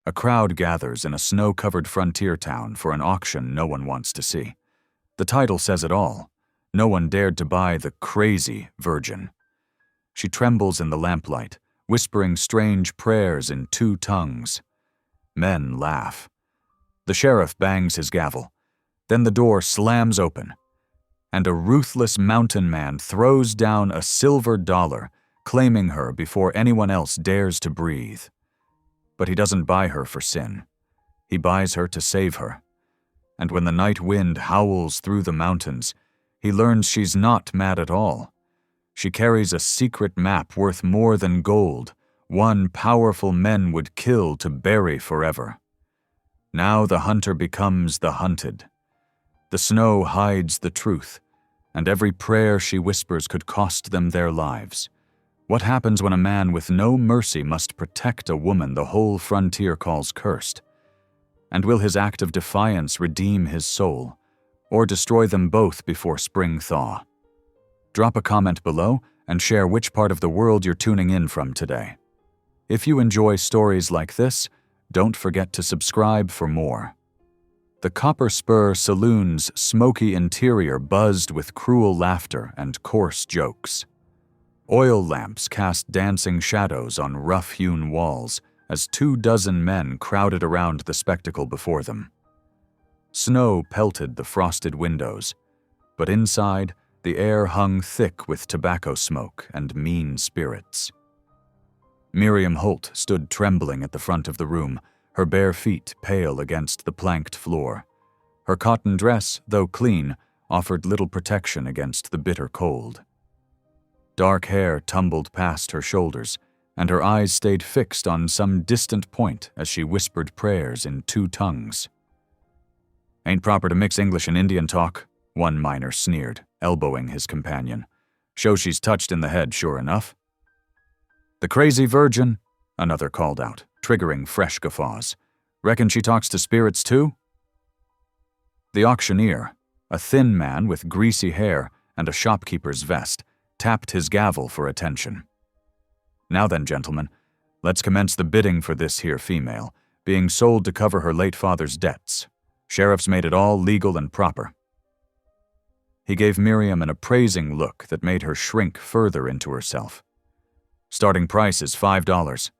A crowd gathers in a snow-covered frontier town for an auction no one wants to see. The title says it all. No one dared to buy the crazy virgin. She trembles in the lamplight, whispering strange prayers in two tongues. Men laugh. The sheriff bangs his gavel. Then the door slams open, and a ruthless mountain man throws down a silver dollar, claiming her before anyone else dares to breathe. But he doesn't buy her for sin. He buys her to save her. And when the night wind howls through the mountains, he learns she's not mad at all. She carries a secret map worth more than gold, one powerful men would kill to bury forever. Now the hunter becomes the hunted. The snow hides the truth, and every prayer she whispers could cost them their lives. What happens when a man with no mercy must protect a woman the whole frontier calls cursed? And will his act of defiance redeem his soul, or destroy them both before spring thaw? Drop a comment below and share which part of the world you're tuning in from today. If you enjoy stories like this, don't forget to subscribe for more. The Copper Spur Saloon's smoky interior buzzed with cruel laughter and coarse jokes. Oil lamps cast dancing shadows on rough-hewn walls as 24 men crowded around the spectacle before them. Snow pelted the frosted windows, but inside, the air hung thick with tobacco smoke and mean spirits. Miriam Holt stood trembling at the front of the room, her bare feet pale against the planked floor. Her cotton dress, though clean, offered little protection against the bitter cold. Dark hair tumbled past her shoulders, and her eyes stayed fixed on some distant point as she whispered prayers in two tongues. "Ain't proper to mix English and Indian talk," one miner sneered, elbowing his companion. "Shows she's touched in the head, sure enough." "The crazy virgin," another called out, triggering fresh guffaws. "Reckon she talks to spirits too?" The auctioneer, a thin man with greasy hair and a shopkeeper's vest, tapped his gavel for attention. "Now then, gentlemen, let's commence the bidding for this here female, being sold to cover her late father's debts. Sheriff's made it all legal and proper." He gave Miriam an appraising look that made her shrink further into herself. "Starting price is $5.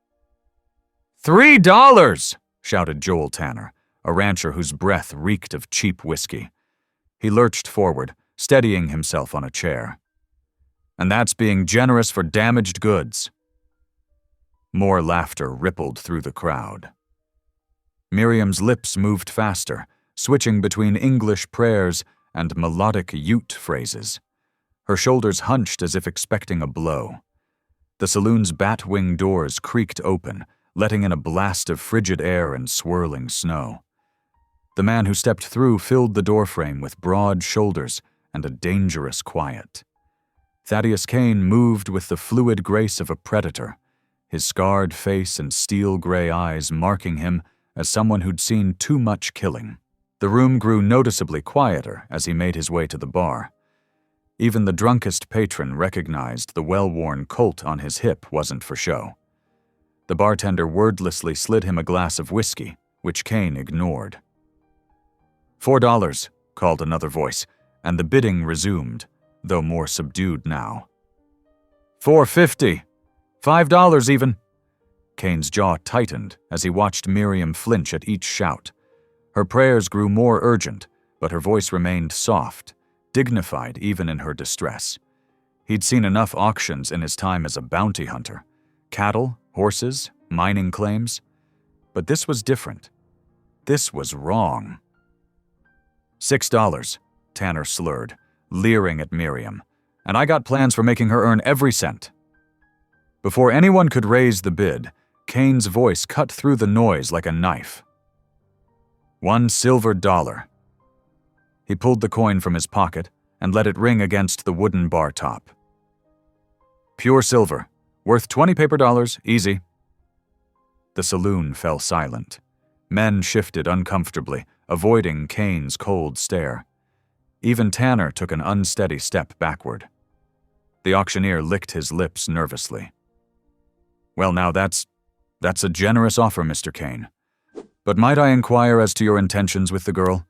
$3! Shouted Joel Tanner, a rancher whose breath reeked of cheap whiskey. He lurched forward, steadying himself on a chair. "And that's being generous for damaged goods." More laughter rippled through the crowd. Miriam's lips moved faster, switching between English prayers and melodic Ute phrases. Her shoulders hunched as if expecting a blow. The saloon's bat-wing doors creaked open, letting in a blast of frigid air and swirling snow. The man who stepped through filled the doorframe with broad shoulders and a dangerous quiet. Thaddeus Kane moved with the fluid grace of a predator, his scarred face and steel-gray eyes marking him as someone who'd seen too much killing. The room grew noticeably quieter as he made his way to the bar. Even the drunkest patron recognized the well-worn colt on his hip wasn't for show. The bartender wordlessly slid him a glass of whiskey, which Kane ignored. $4, called another voice, and the bidding resumed, though more subdued now. $4.50. $5 even. Kane's jaw tightened as he watched Miriam flinch at each shout. Her prayers grew more urgent, but her voice remained soft, dignified even in her distress. He'd seen enough auctions in his time as a bounty hunter. Cattle, horses, mining claims. But this was different. This was wrong. $6, Tanner slurred, leering at Miriam. "And I got plans for making her earn every cent." Before anyone could raise the bid, Kane's voice cut through the noise like a knife. $1 silver. He pulled the coin from his pocket and let it ring against the wooden bar top. "Pure silver. Worth 20 paper dollars, easy." The saloon fell silent. Men shifted uncomfortably, avoiding Kane's cold stare. Even Tanner took an unsteady step backward. The auctioneer licked his lips nervously. "Well, now that's a generous offer, Mr. Kane. But might I inquire as to your intentions with the girl?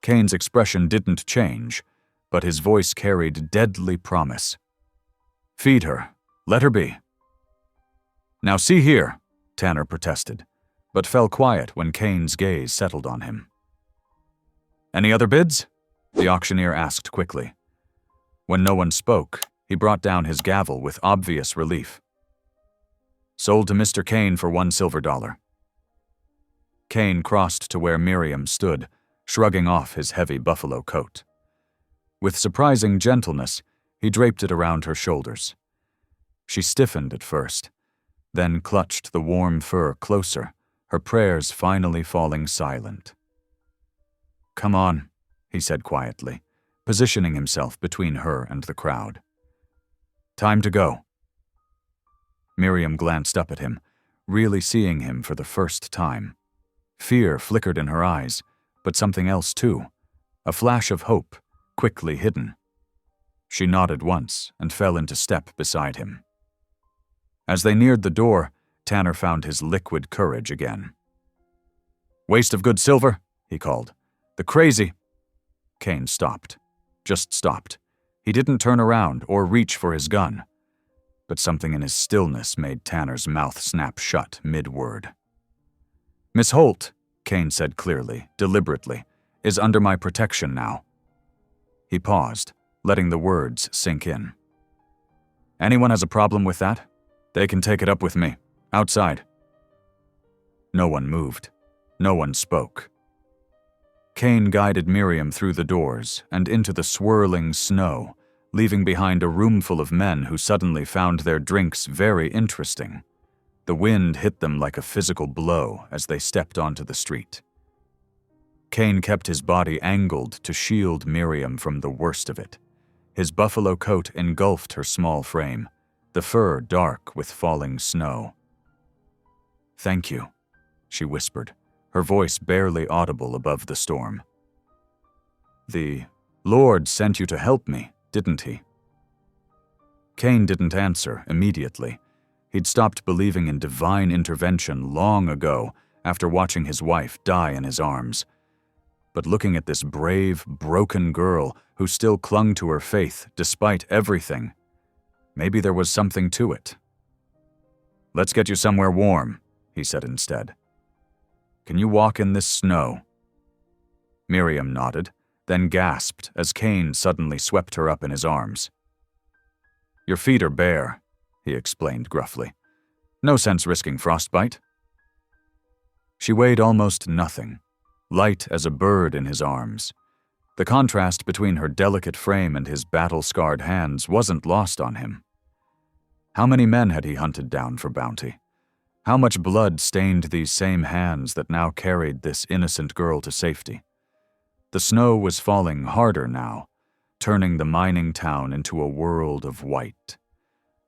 Kane's expression didn't change, but his voice carried deadly promise. Feed her. Let her be. Now see here, Tanner protested, but fell quiet when Kane's gaze settled on him. Any other bids? The auctioneer asked quickly. When no one spoke, he brought down his gavel with obvious relief. Sold to Mr. Kane for $1 silver. Kane crossed to where Miriam stood, shrugging off his heavy buffalo coat. With surprising gentleness, he draped it around her shoulders. She stiffened at first, then clutched the warm fur closer, her prayers finally falling silent. Come on, he said quietly, positioning himself between her and the crowd. Time to go. Miriam glanced up at him, really seeing him for the first time. Fear flickered in her eyes, but something else too, a flash of hope, quickly hidden. She nodded once and fell into step beside him. As they neared the door, Tanner found his liquid courage again. Waste of good silver, he called. The crazy. Kane stopped. Just stopped. He didn't turn around or reach for his gun. But something in his stillness made Tanner's mouth snap shut mid-word. Miss Holt, Kane said clearly, deliberately, is under my protection now. He paused, letting the words sink in. Anyone has a problem with that? They can take it up with me. Outside. No one moved. No one spoke. Kane guided Miriam through the doors and into the swirling snow, leaving behind a roomful of men who suddenly found their drinks very interesting. The wind hit them like a physical blow as they stepped onto the street. Kane kept his body angled to shield Miriam from the worst of it. His buffalo coat engulfed her small frame, the fur dark with falling snow. Thank you, she whispered, her voice barely audible above the storm. The Lord sent you to help me, didn't he? Kane didn't answer immediately. He'd stopped believing in divine intervention long ago after watching his wife die in his arms. But looking at this brave, broken girl who still clung to her faith despite everything, maybe there was something to it. Let's get you somewhere warm, he said instead. Can you walk in this snow? Miriam nodded, then gasped as Kane suddenly swept her up in his arms. Your feet are bare, he explained gruffly. No sense risking frostbite. She weighed almost nothing, light as a bird in his arms. The contrast between her delicate frame and his battle-scarred hands wasn't lost on him. How many men had he hunted down for bounty? How much blood stained these same hands that now carried this innocent girl to safety? The snow was falling harder now, turning the mining town into a world of white.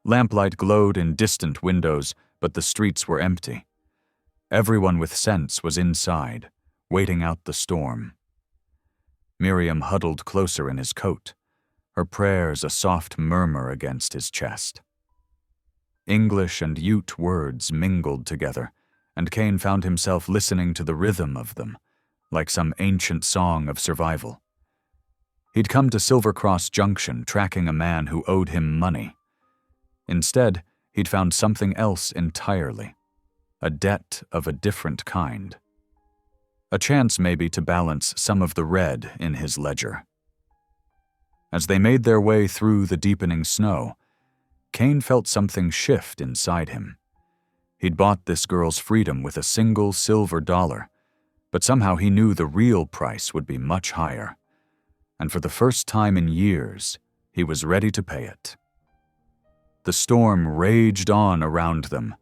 Lamplight glowed in distant windows, but the streets were empty. Everyone with sense was inside, waiting out the storm. Miriam huddled closer in his coat, her prayers a soft murmur against his chest. English and Ute words mingled together, and Kane found himself listening to the rhythm of them, like some ancient song of survival. He'd come to Silver Cross Junction tracking a man who owed him money. Instead, he'd found something else entirely, a debt of a different kind. A chance maybe to balance some of the red in his ledger. As they made their way through the deepening snow, Kane felt something shift inside him. He'd bought this girl's freedom with a single silver dollar, but somehow he knew the real price would be much higher. And for the first time in years, he was ready to pay it. The storm raged on around them,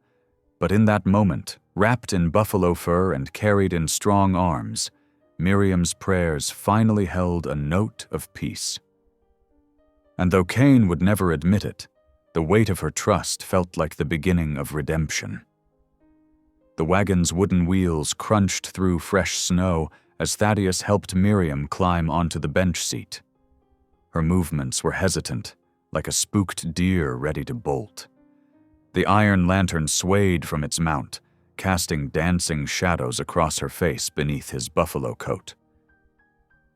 but in that moment, wrapped in buffalo fur and carried in strong arms, Miriam's prayers finally held a note of peace. And though Kane would never admit it, the weight of her trust felt like the beginning of redemption. The wagon's wooden wheels crunched through fresh snow as Thaddeus helped Miriam climb onto the bench seat. Her movements were hesitant, like a spooked deer ready to bolt. The iron lantern swayed from its mount, casting dancing shadows across her face beneath his buffalo coat.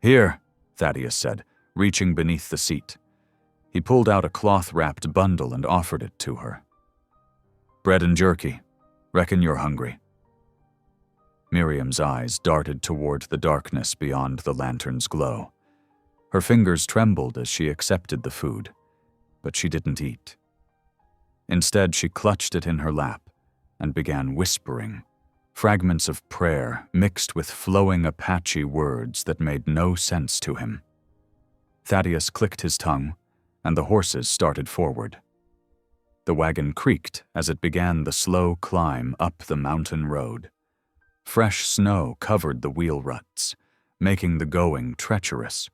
"Here," Thaddeus said, reaching beneath the seat. He pulled out a cloth-wrapped bundle and offered it to her. "Bread and jerky. Reckon you're hungry." Miriam's eyes darted toward the darkness beyond the lantern's glow. Her fingers trembled as she accepted the food, but she didn't eat. Instead, she clutched it in her lap and began whispering, fragments of prayer mixed with flowing Apache words that made no sense to him. Thaddeus clicked his tongue, and the horses started forward. The wagon creaked as it began the slow climb up the mountain road. Fresh snow covered the wheel ruts, making the going treacherous.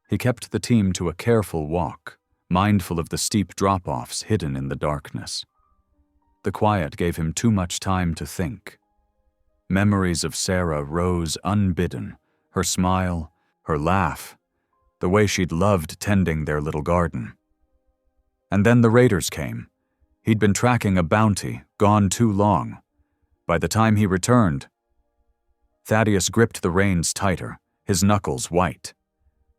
He kept the team to a careful walk, mindful of the steep drop-offs hidden in the darkness. The quiet gave him too much time to think. Memories of Sarah rose unbidden, her smile, her laugh, the way she'd loved tending their little garden. And then the raiders came. He'd been tracking a bounty, gone too long. By the time he returned, Thaddeus gripped the reins tighter, his knuckles white.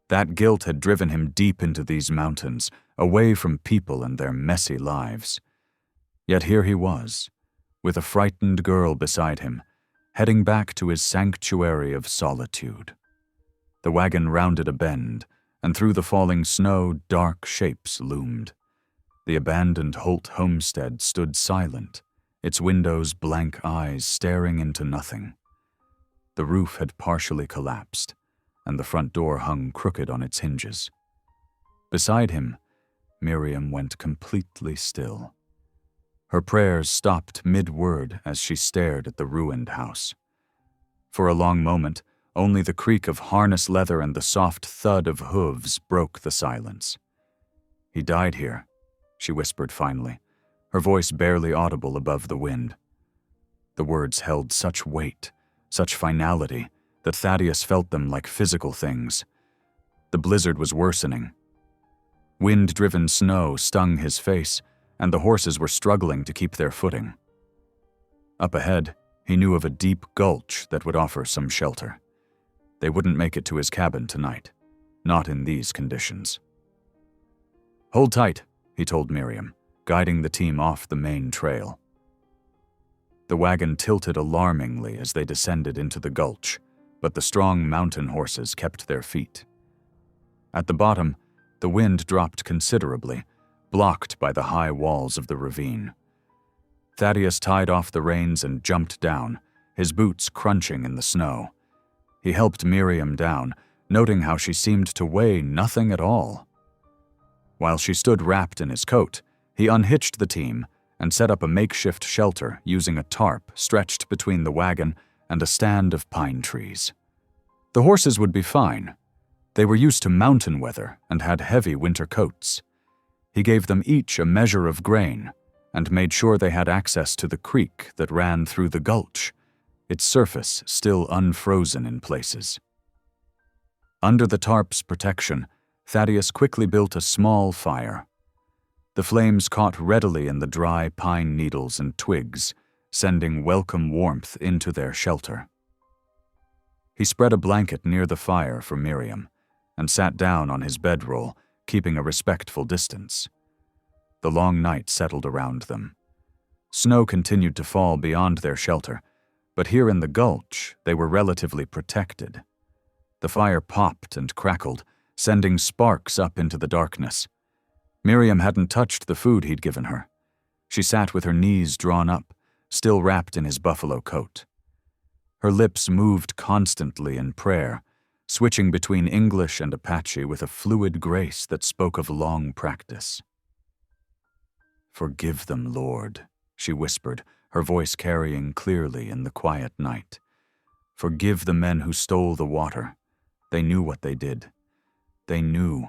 That guilt had driven him deep into these mountains, away from people and their messy lives. Yet here he was, with a frightened girl beside him, heading back to his sanctuary of solitude. The wagon rounded a bend, and through the falling snow, dark shapes loomed. The abandoned Holt homestead stood silent, its windows blank eyes staring into nothing. The roof had partially collapsed, and the front door hung crooked on its hinges. Beside him, Miriam went completely still. Her prayers stopped mid-word as she stared at the ruined house. For a long moment, only the creak of harness leather and the soft thud of hooves broke the silence. "He died here," she whispered finally, her voice barely audible above the wind. The words held such weight, such finality, that Thaddeus felt them like physical things. The blizzard was worsening. Wind-driven snow stung his face, and the horses were struggling to keep their footing. Up ahead, he knew of a deep gulch that would offer some shelter. They wouldn't make it to his cabin tonight, not in these conditions. "Hold tight," he told Miriam, guiding the team off the main trail. The wagon tilted alarmingly as they descended into the gulch, but the strong mountain horses kept their feet. At the bottom, the wind dropped considerably, blocked by the high walls of the ravine. Thaddeus tied off the reins and jumped down, his boots crunching in the snow. He helped Miriam down, noting how she seemed to weigh nothing at all. While she stood wrapped in his coat, he unhitched the team and set up a makeshift shelter using a tarp stretched between the wagon and a stand of pine trees. The horses would be fine. They were used to mountain weather and had heavy winter coats. He gave them each a measure of grain and made sure they had access to the creek that ran through the gulch, its surface still unfrozen in places. Under the tarp's protection, Thaddeus quickly built a small fire. The flames caught readily in the dry pine needles and twigs, sending welcome warmth into their shelter. He spread a blanket near the fire for Miriam and sat down on his bedroll, keeping a respectful distance. The long night settled around them. Snow continued to fall beyond their shelter, but here in the gulch they were relatively protected. The fire popped and crackled, sending sparks up into the darkness. Miriam hadn't touched the food he'd given her. She sat with her knees drawn up, still wrapped in his buffalo coat. Her lips moved constantly in prayer, switching between English and Apache with a fluid grace that spoke of long practice. "Forgive them, Lord," she whispered, her voice carrying clearly in the quiet night. "Forgive the men who stole the water. They knew what they did. They knew."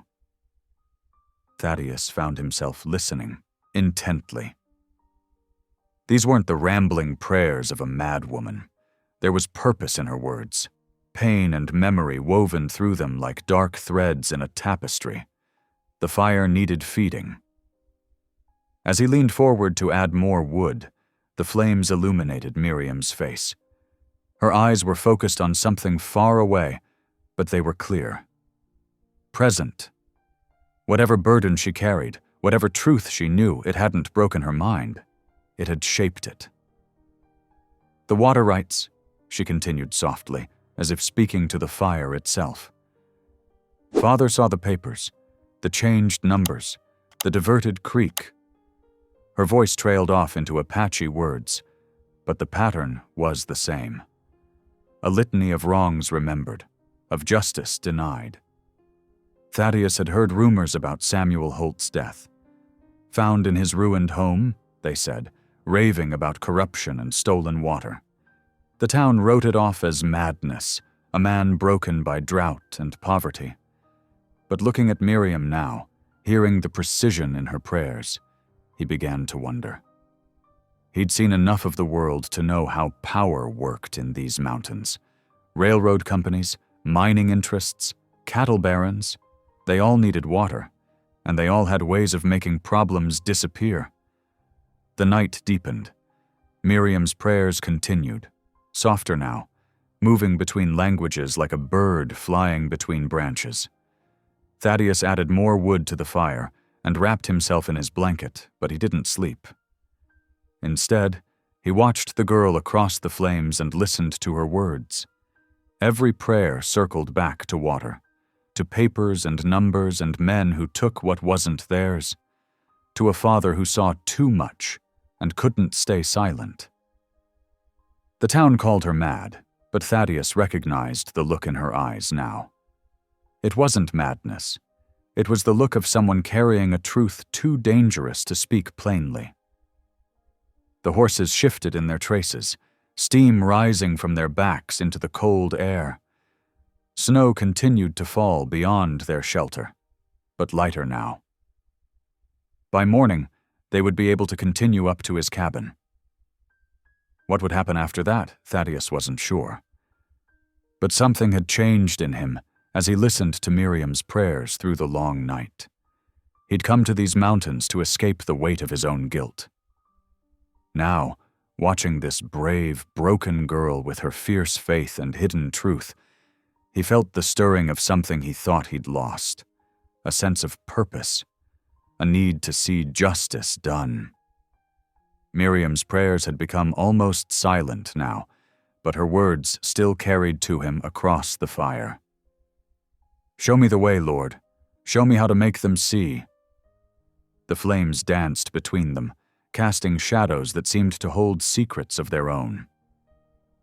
Thaddeus found himself listening, intently. These weren't the rambling prayers of a mad woman. There was purpose in her words, pain and memory woven through them like dark threads in a tapestry. The fire needed feeding. As he leaned forward to add more wood, The flames illuminated Miriam's face. Her eyes were focused on something far away, but they were clear. Present. Whatever burden she carried, whatever truth she knew, it hadn't broken her mind. It had shaped it. "The water rights," she continued softly, as if speaking to the fire itself. Father saw the papers, the changed numbers, the diverted creek. Her voice trailed off into Apache words, but the pattern was the same. A litany of wrongs remembered, of justice denied. Thaddeus had heard rumors about Samuel Holt's death. Found in his ruined home, they said, raving about corruption and stolen water. The town wrote it off as madness, a man broken by drought and poverty. But looking at Miriam now, hearing the precision in her prayers, he began to wonder. He'd seen enough of the world to know how power worked in these mountains. Railroad companies, mining interests, cattle barons, they all needed water, and they all had ways of making problems disappear. The night deepened. Miriam's prayers continued, softer now, moving between languages like a bird flying between branches. Thaddeus added more wood to the fire and wrapped himself in his blanket, but he didn't sleep. Instead, he watched the girl across the flames and listened to her words. Every prayer circled back to water, to papers and numbers and men who took what wasn't theirs, to a father who saw too much and couldn't stay silent. The town called her mad, but Thaddeus recognized the look in her eyes now. It wasn't madness. It was the look of someone carrying a truth too dangerous to speak plainly. The horses shifted in their traces, steam rising from their backs into the cold air. Snow continued to fall beyond their shelter, but lighter now. By morning, they would be able to continue up to his cabin. What would happen after that, Thaddeus wasn't sure. But something had changed in him as he listened to Miriam's prayers through the long night. He'd come to these mountains to escape the weight of his own guilt. Now, watching this brave, broken girl with her fierce faith and hidden truth, he felt the stirring of something he thought he'd lost, a sense of purpose, a need to see justice done. Miriam's prayers had become almost silent now, but her words still carried to him across the fire. "Show me the way, Lord. Show me how to make them see." The flames danced between them, casting shadows that seemed to hold secrets of their own.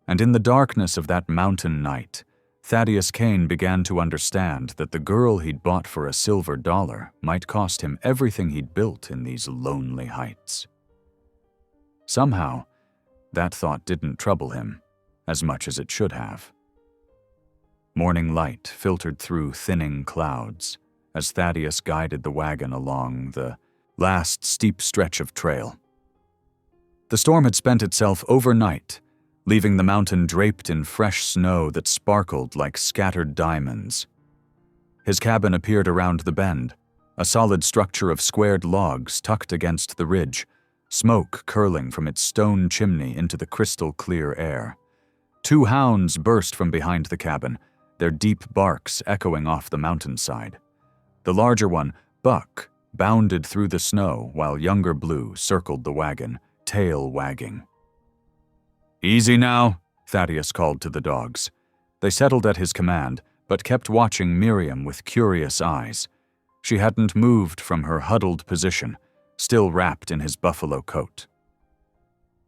And in the darkness of that mountain night, Thaddeus Kane began to understand that the girl he'd bought for $1 might cost him everything he'd built in these lonely heights. Somehow, that thought didn't trouble him as much as it should have. Morning light filtered through thinning clouds as Thaddeus guided the wagon along the last steep stretch of trail. The storm had spent itself overnight, leaving the mountain draped in fresh snow that sparkled like scattered diamonds. His cabin appeared around the bend, a solid structure of squared logs tucked against the ridge, smoke curling from its stone chimney into the crystal-clear air. 2 hounds burst from behind the cabin, their deep barks echoing off the mountainside. The larger one, Buck, bounded through the snow while younger Blue circled the wagon, tail wagging. "Easy now," Thaddeus called to the dogs. They settled at his command, but kept watching Miriam with curious eyes. She hadn't moved from her huddled position, still wrapped in his buffalo coat.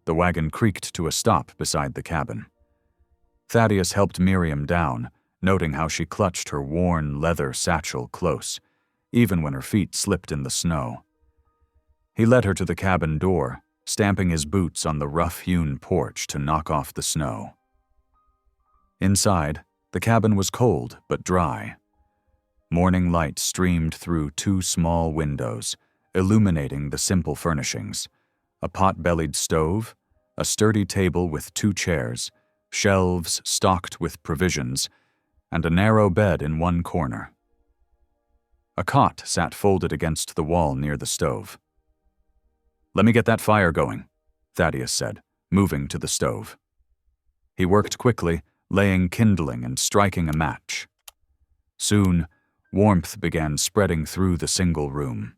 The wagon creaked to a stop beside the cabin. Thaddeus helped Miriam down, noting how she clutched her worn leather satchel close, even when her feet slipped in the snow. He led her to the cabin door, stamping his boots on the rough-hewn porch to knock off the snow. Inside, the cabin was cold but dry. Morning light streamed through 2 small windows, illuminating the simple furnishings: a pot-bellied stove, a sturdy table with 2 chairs, shelves stocked with provisions, and a narrow bed in one corner. A cot sat folded against the wall near the stove. "Let me get that fire going," Thaddeus said. moving to the stove. He worked quickly, laying kindling and striking a match. Soon, warmth began spreading through the single room.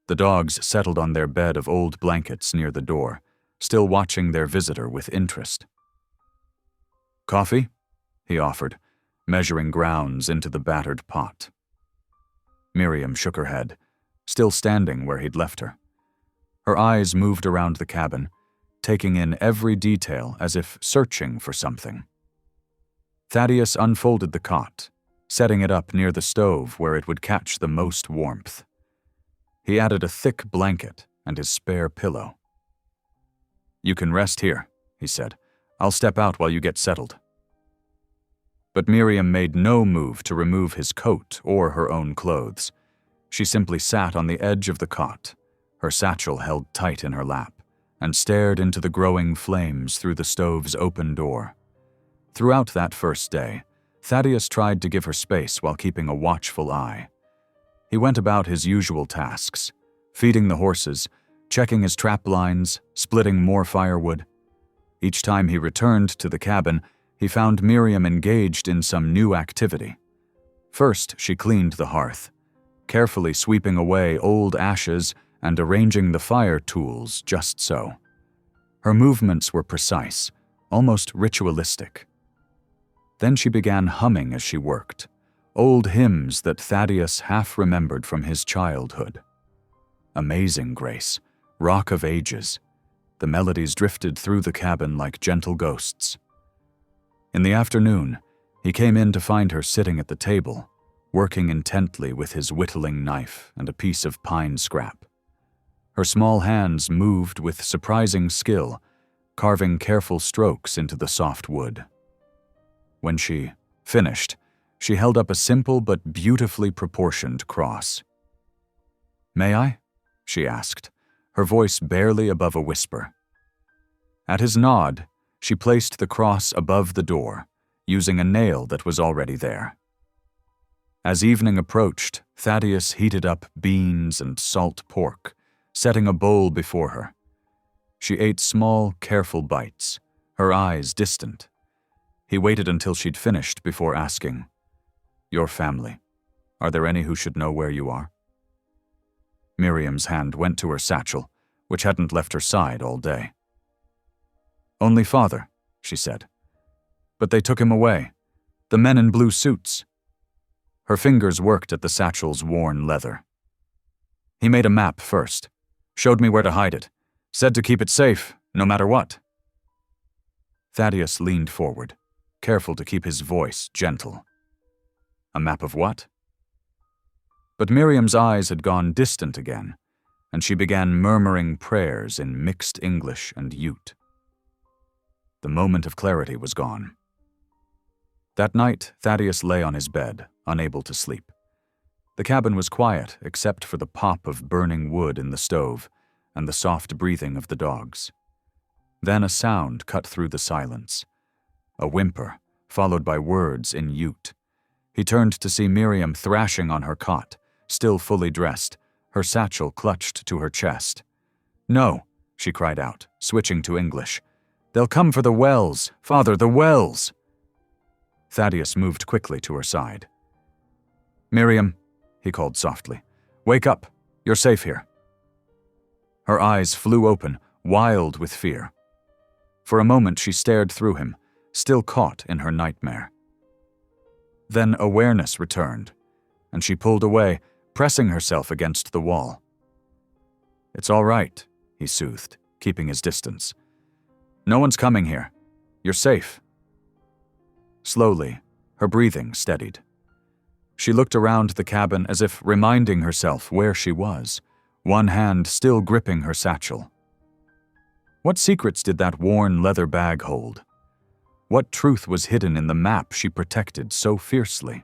The dogs settled on their bed of old blankets near the door, still watching their visitor with interest. "Coffee?" he offered, measuring grounds into the battered pot. Miriam shook her head, still standing where he'd left her. Her eyes moved around the cabin, taking in every detail as if searching for something. Thaddeus unfolded the cot, setting it up near the stove where it would catch the most warmth. He added a thick blanket and his spare pillow. "You can rest here," he said. "I'll step out while you get settled." But Miriam made no move to remove his coat or her own clothes. She simply sat on the edge of the cot, her satchel held tight in her lap, and stared into the growing flames through the stove's open door. Throughout that first day, Thaddeus tried to give her space while keeping a watchful eye. He went about his usual tasks, feeding the horses, checking his trap lines, splitting more firewood. Each time he returned to the cabin, he found Miriam engaged in some new activity. First, she cleaned the hearth, carefully sweeping away old ashes and arranging the fire tools just so. Her movements were precise, almost ritualistic. Then she began humming as she worked, old hymns that Thaddeus half remembered from his childhood. Amazing Grace, Rock of Ages. The melodies drifted through the cabin like gentle ghosts. In the afternoon, he came in to find her sitting at the table, working intently with his whittling knife and a piece of pine scrap. Her small hands moved with surprising skill, carving careful strokes into the soft wood. When she finished, she held up a simple but beautifully proportioned cross. "May I?" she asked, her voice barely above a whisper. At his nod, she placed the cross above the door, using a nail that was already there. As evening approached, Thaddeus heated up beans and salt pork, setting a bowl before her. She ate small, careful bites, her eyes distant. He waited until she'd finished before asking, "Your family, are there any who should know where you are?" Miriam's hand went to her satchel, which hadn't left her side all day. "Only father," she said. "But they took him away. The men in blue suits." Her fingers worked at the satchel's worn leather. "He made a map first, showed me where to hide it, said to keep it safe, no matter what." Thaddeus leaned forward, careful to keep his voice gentle. "A map of what?" But Miriam's eyes had gone distant again, and she began murmuring prayers in mixed English and Ute. The moment of clarity was gone. That night, Thaddeus lay on his bed, unable to sleep. The cabin was quiet except for the pop of burning wood in the stove and the soft breathing of the dogs. Then a sound cut through the silence. A whimper, followed by words in Ute. He turned to see Miriam thrashing on her cot, still fully dressed, her satchel clutched to her chest. "No," she cried out, switching to English. "They'll come for the wells, Father, the wells!" Thaddeus moved quickly to her side. "Miriam," he called softly, "wake up. You're safe here." Her eyes flew open, wild with fear. For a moment she stared through him, still caught in her nightmare. Then awareness returned, and she pulled away, pressing herself against the wall. "It's all right," he soothed, keeping his distance. "No one's coming here. You're safe." Slowly, her breathing steadied. She looked around the cabin as if reminding herself where she was, one hand still gripping her satchel. What secrets did that worn leather bag hold? What truth was hidden in the map she protected so fiercely?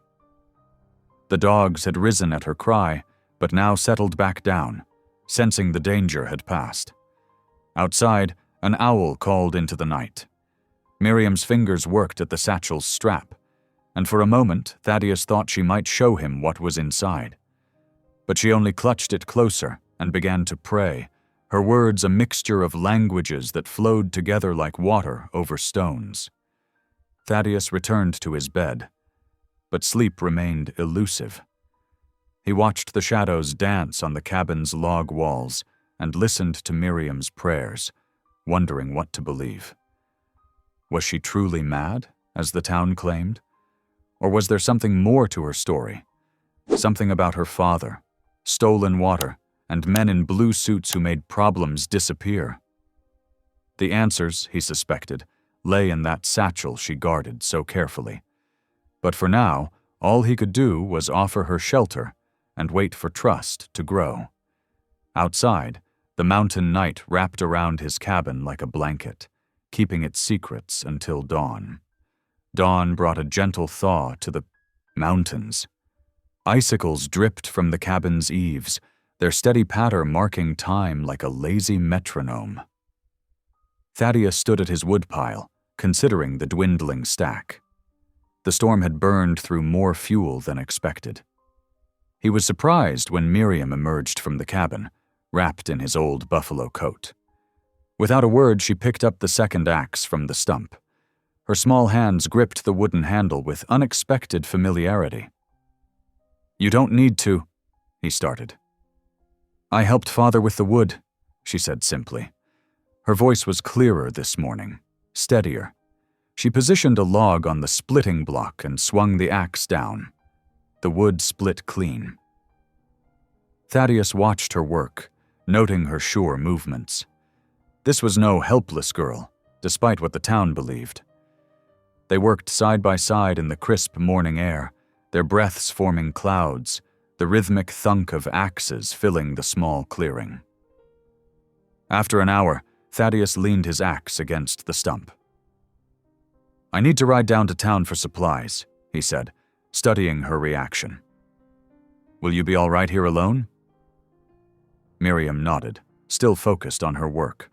The dogs had risen at her cry, but now settled back down, sensing the danger had passed. Outside, an owl called into the night. Miriam's fingers worked at the satchel's strap, and for a moment Thaddeus thought she might show him what was inside. But she only clutched it closer and began to pray, her words a mixture of languages that flowed together like water over stones. Thaddeus returned to his bed, but sleep remained elusive. He watched the shadows dance on the cabin's log walls and listened to Miriam's prayers, wondering what to believe. Was she truly mad, as the town claimed? Or was there something more to her story? Something about her father, stolen water, and men in blue suits who made problems disappear. The answers, he suspected, lay in that satchel she guarded so carefully. But for now, all he could do was offer her shelter and wait for trust to grow. Outside, the mountain night wrapped around his cabin like a blanket, keeping its secrets until dawn. Dawn brought a gentle thaw to the mountains. Icicles dripped from the cabin's eaves, their steady patter marking time like a lazy metronome. Thaddeus stood at his woodpile, considering the dwindling stack. The storm had burned through more fuel than expected. He was surprised when Miriam emerged from the cabin, wrapped in his old buffalo coat. Without a word, she picked up the second axe from the stump. Her small hands gripped the wooden handle with unexpected familiarity. "You don't need to," he started. "I helped Father with the wood," she said simply. Her voice was clearer this morning, steadier. She positioned a log on the splitting block and swung the axe down. The wood split clean. Thaddeus watched her work, noting her sure movements. This was no helpless girl, despite what the town believed. They worked side by side in the crisp morning air, their breaths forming clouds, the rhythmic thunk of axes filling the small clearing. After an hour, Thaddeus leaned his axe against the stump. "I need to ride down to town for supplies," he said, studying her reaction. "Will you be all right here alone?" Miriam nodded, still focused on her work.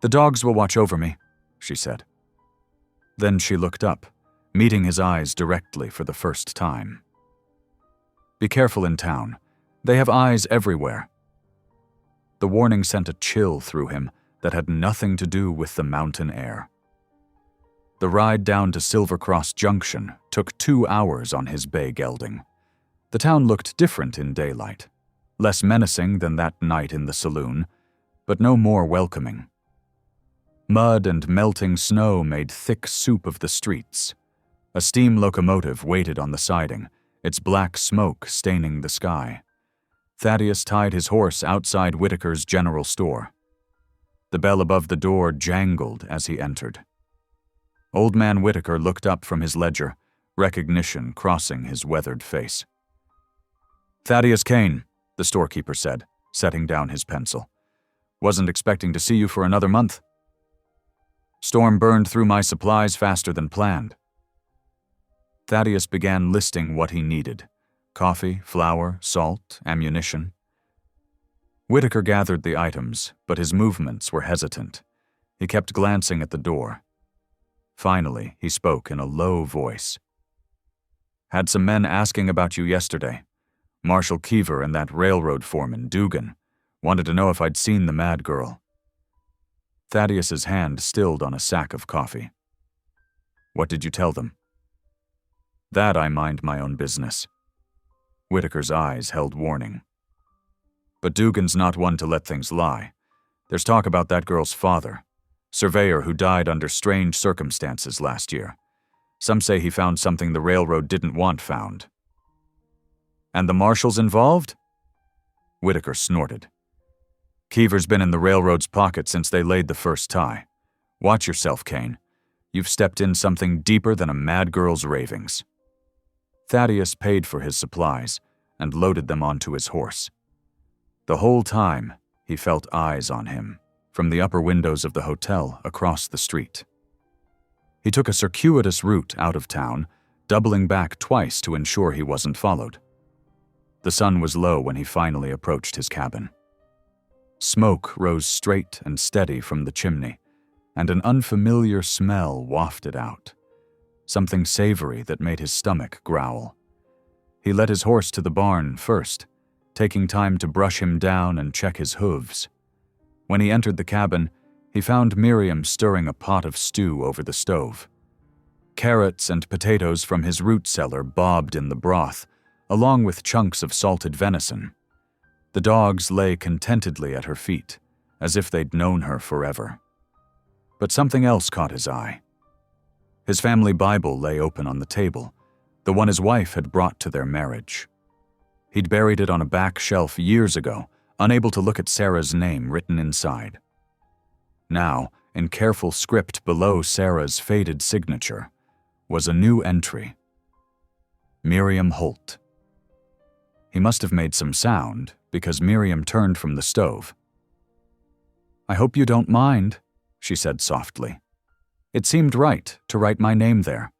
"The dogs will watch over me," she said. Then she looked up, meeting his eyes directly for the first time. "Be careful in town. They have eyes everywhere." The warning sent a chill through him that had nothing to do with the mountain air. The ride down to Silver Cross Junction took 2 hours on his bay gelding. The town looked different in daylight, less menacing than that night in the saloon, but no more welcoming. Mud and melting snow made thick soup of the streets. A steam locomotive waited on the siding, its black smoke staining the sky. Thaddeus tied his horse outside Whitaker's general store. The bell above the door jangled as he entered. Old Man Whitaker looked up from his ledger, recognition crossing his weathered face. "Thaddeus Kane," the storekeeper said, setting down his pencil. "Wasn't expecting to see you for another month." "Storm burned through my supplies faster than planned." Thaddeus began listing what he needed: coffee, flour, salt, ammunition. Whitaker gathered the items, but his movements were hesitant. He kept glancing at the door. Finally, he spoke in a low voice. "Had some men asking about you yesterday. Marshal Keever and that railroad foreman, Dugan, wanted to know if I'd seen the mad girl." Thaddeus's hand stilled on a sack of coffee. "What did you tell them?" "That I mind my own business." Whitaker's eyes held warning. "But Dugan's not one to let things lie. There's talk about that girl's father, surveyor who died under strange circumstances last year. Some say he found something the railroad didn't want found." "And the marshals involved?" Whitaker snorted. "Keever's been in the railroad's pocket since they laid the first tie. Watch yourself, Kane. You've stepped in something deeper than a mad girl's ravings." Thaddeus paid for his supplies and loaded them onto his horse. The whole time, he felt eyes on him, from the upper windows of the hotel across the street. He took a circuitous route out of town, doubling back twice to ensure he wasn't followed. The sun was low when he finally approached his cabin. Smoke rose straight and steady from the chimney, and an unfamiliar smell wafted out, something savory that made his stomach growl. He led his horse to the barn first, taking time to brush him down and check his hooves. When he entered the cabin, he found Miriam stirring a pot of stew over the stove. Carrots and potatoes from his root cellar bobbed in the broth, along with chunks of salted venison. The dogs lay contentedly at her feet, as if they'd known her forever. But something else caught his eye. His family Bible lay open on the table, the one his wife had brought to their marriage. He'd buried it on a back shelf years ago, unable to look at Sarah's name written inside. Now, in careful script below Sarah's faded signature, was a new entry. Miriam Holt. He must have made some sound, because Miriam turned from the stove. "I hope you don't mind," she said softly. "It seemed right to write my name there,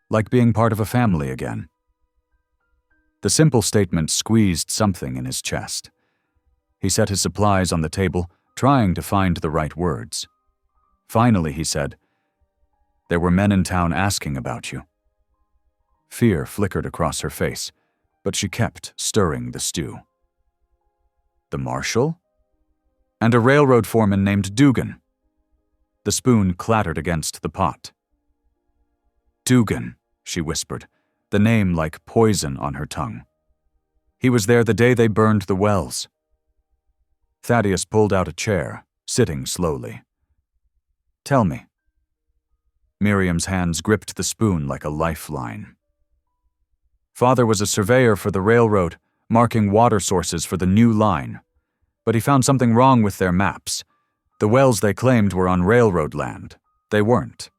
like being part of a family again." The simple statement squeezed something in his chest. He set his supplies on the table, trying to find the right words. Finally, he said, "There were men in town asking about you." Fear flickered across her face, but she kept stirring the stew. "The marshal?" "And a railroad foreman named Dugan." The spoon clattered against the pot. "Dugan," she whispered, the name like poison on her tongue. "He was there the day they burned the wells." Thaddeus pulled out a chair, sitting slowly. "Tell me." Miriam's hands gripped the spoon like a lifeline. "Father was a surveyor for the railroad, marking water sources for the new line. But he found something wrong with their maps. The wells they claimed were on railroad land. They weren't.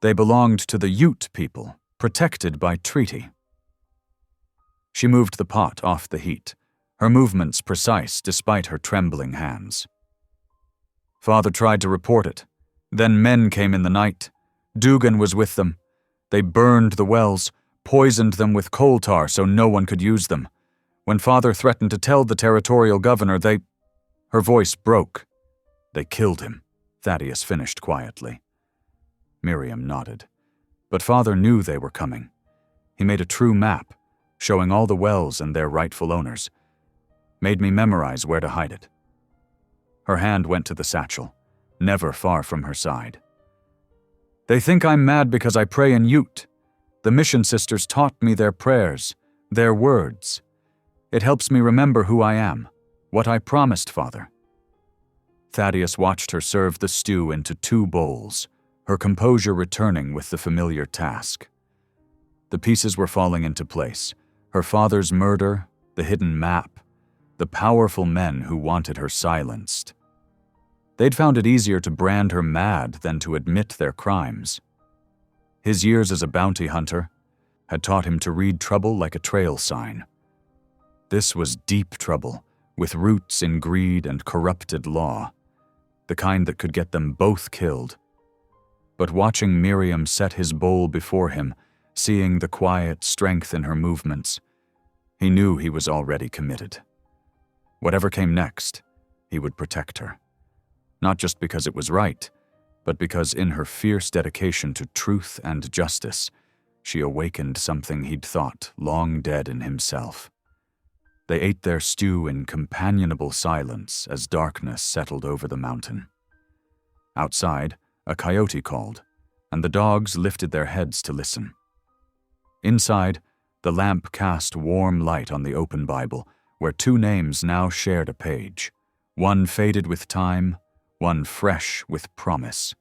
They belonged to the Ute people, protected by treaty." She moved the pot off the heat, her movements precise despite her trembling hands. "Father tried to report it. Then men came in the night. Dugan was with them. They burned the wells, poisoned them with coal tar so no one could use them. When Father threatened to tell the territorial governor, they—" Her voice broke. "They killed him," Thaddeus finished quietly. Miriam nodded. But Father knew they were coming. He made a true map, showing all the wells and their rightful owners. Made me memorize where to hide it. Her hand went to the satchel, never far from her side. "They think I'm mad because I pray in Ute. The mission sisters taught me their prayers, their words. It helps me remember who I am, what I promised Father." Thaddeus watched her serve the stew into 2 bowls, her composure returning with the familiar task. The pieces were falling into place, her father's murder, the hidden map, the powerful men who wanted her silenced. They'd found it easier to brand her mad than to admit their crimes. His years as a bounty hunter had taught him to read trouble like a trail sign. This was deep trouble, with roots in greed and corrupted law, the kind that could get them both killed. But watching Miriam set his bowl before him, seeing the quiet strength in her movements, he knew he was already committed. Whatever came next, he would protect her. Not just because it was right, but because in her fierce dedication to truth and justice, she awakened something he'd thought long dead in himself. They ate their stew in companionable silence as darkness settled over the mountain. Outside, a coyote called, and the dogs lifted their heads to listen. Inside, the lamp cast warm light on the open Bible, where 2 names now shared a page, one faded with time, one fresh with promise.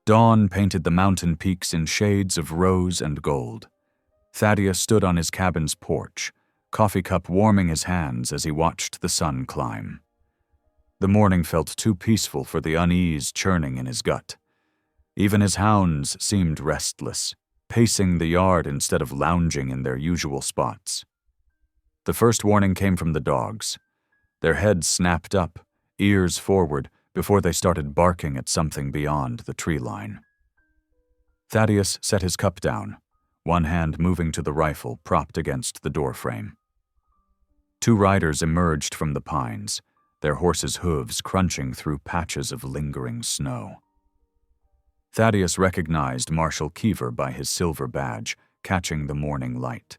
Dawn painted the mountain peaks in shades of rose and gold. Thaddeus stood on his cabin's porch, coffee cup warming his hands as he watched the sun climb. The morning felt too peaceful for the unease churning in his gut. Even his hounds seemed restless, pacing the yard instead of lounging in their usual spots. The first warning came from the dogs. Their heads snapped up, ears forward, before they started barking at something beyond the tree line. Thaddeus set his cup down, one hand moving to the rifle propped against the doorframe. 2 riders emerged from the pines, their horses' hooves crunching through patches of lingering snow. Thaddeus recognized Marshal Keever by his silver badge, catching the morning light.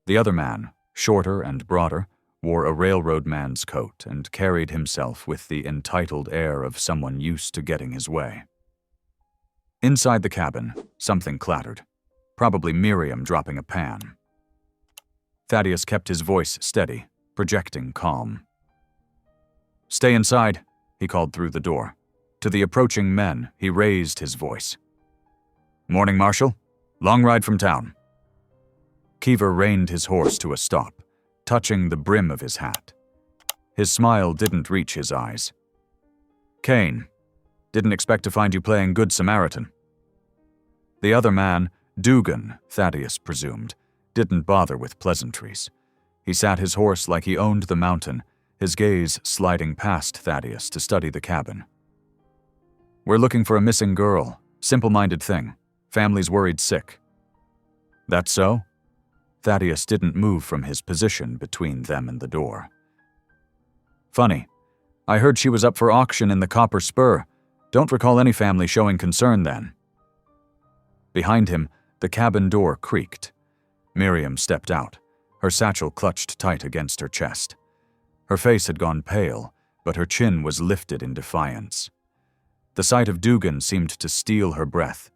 The other man, shorter and broader, wore a railroad man's coat and carried himself with the entitled air of someone used to getting his way. Inside the cabin, something clattered, probably Miriam dropping a pan. Thaddeus kept his voice steady, projecting calm. "Stay inside," he called through the door. To the approaching men, he raised his voice. "Morning, Marshal. Long ride from town." Keever reined his horse to a stop, touching the brim of his hat. His smile didn't reach his eyes. "Kane, didn't expect to find you playing Good Samaritan." The other man, Dugan, Thaddeus presumed, didn't bother with pleasantries. He sat his horse like he owned the mountain, his gaze sliding past Thaddeus to study the cabin. "We're looking for a missing girl. Simple-minded thing. Family's worried sick." "That so?" Thaddeus didn't move from his position between them and the door. "Funny. I heard she was up for auction in the Copper Spur. Don't recall any family showing concern then." Behind him, the cabin door creaked. Miriam stepped out, her satchel clutched tight against her chest. Her face had gone pale, but her chin was lifted in defiance. The sight of Dugan seemed to steal her breath.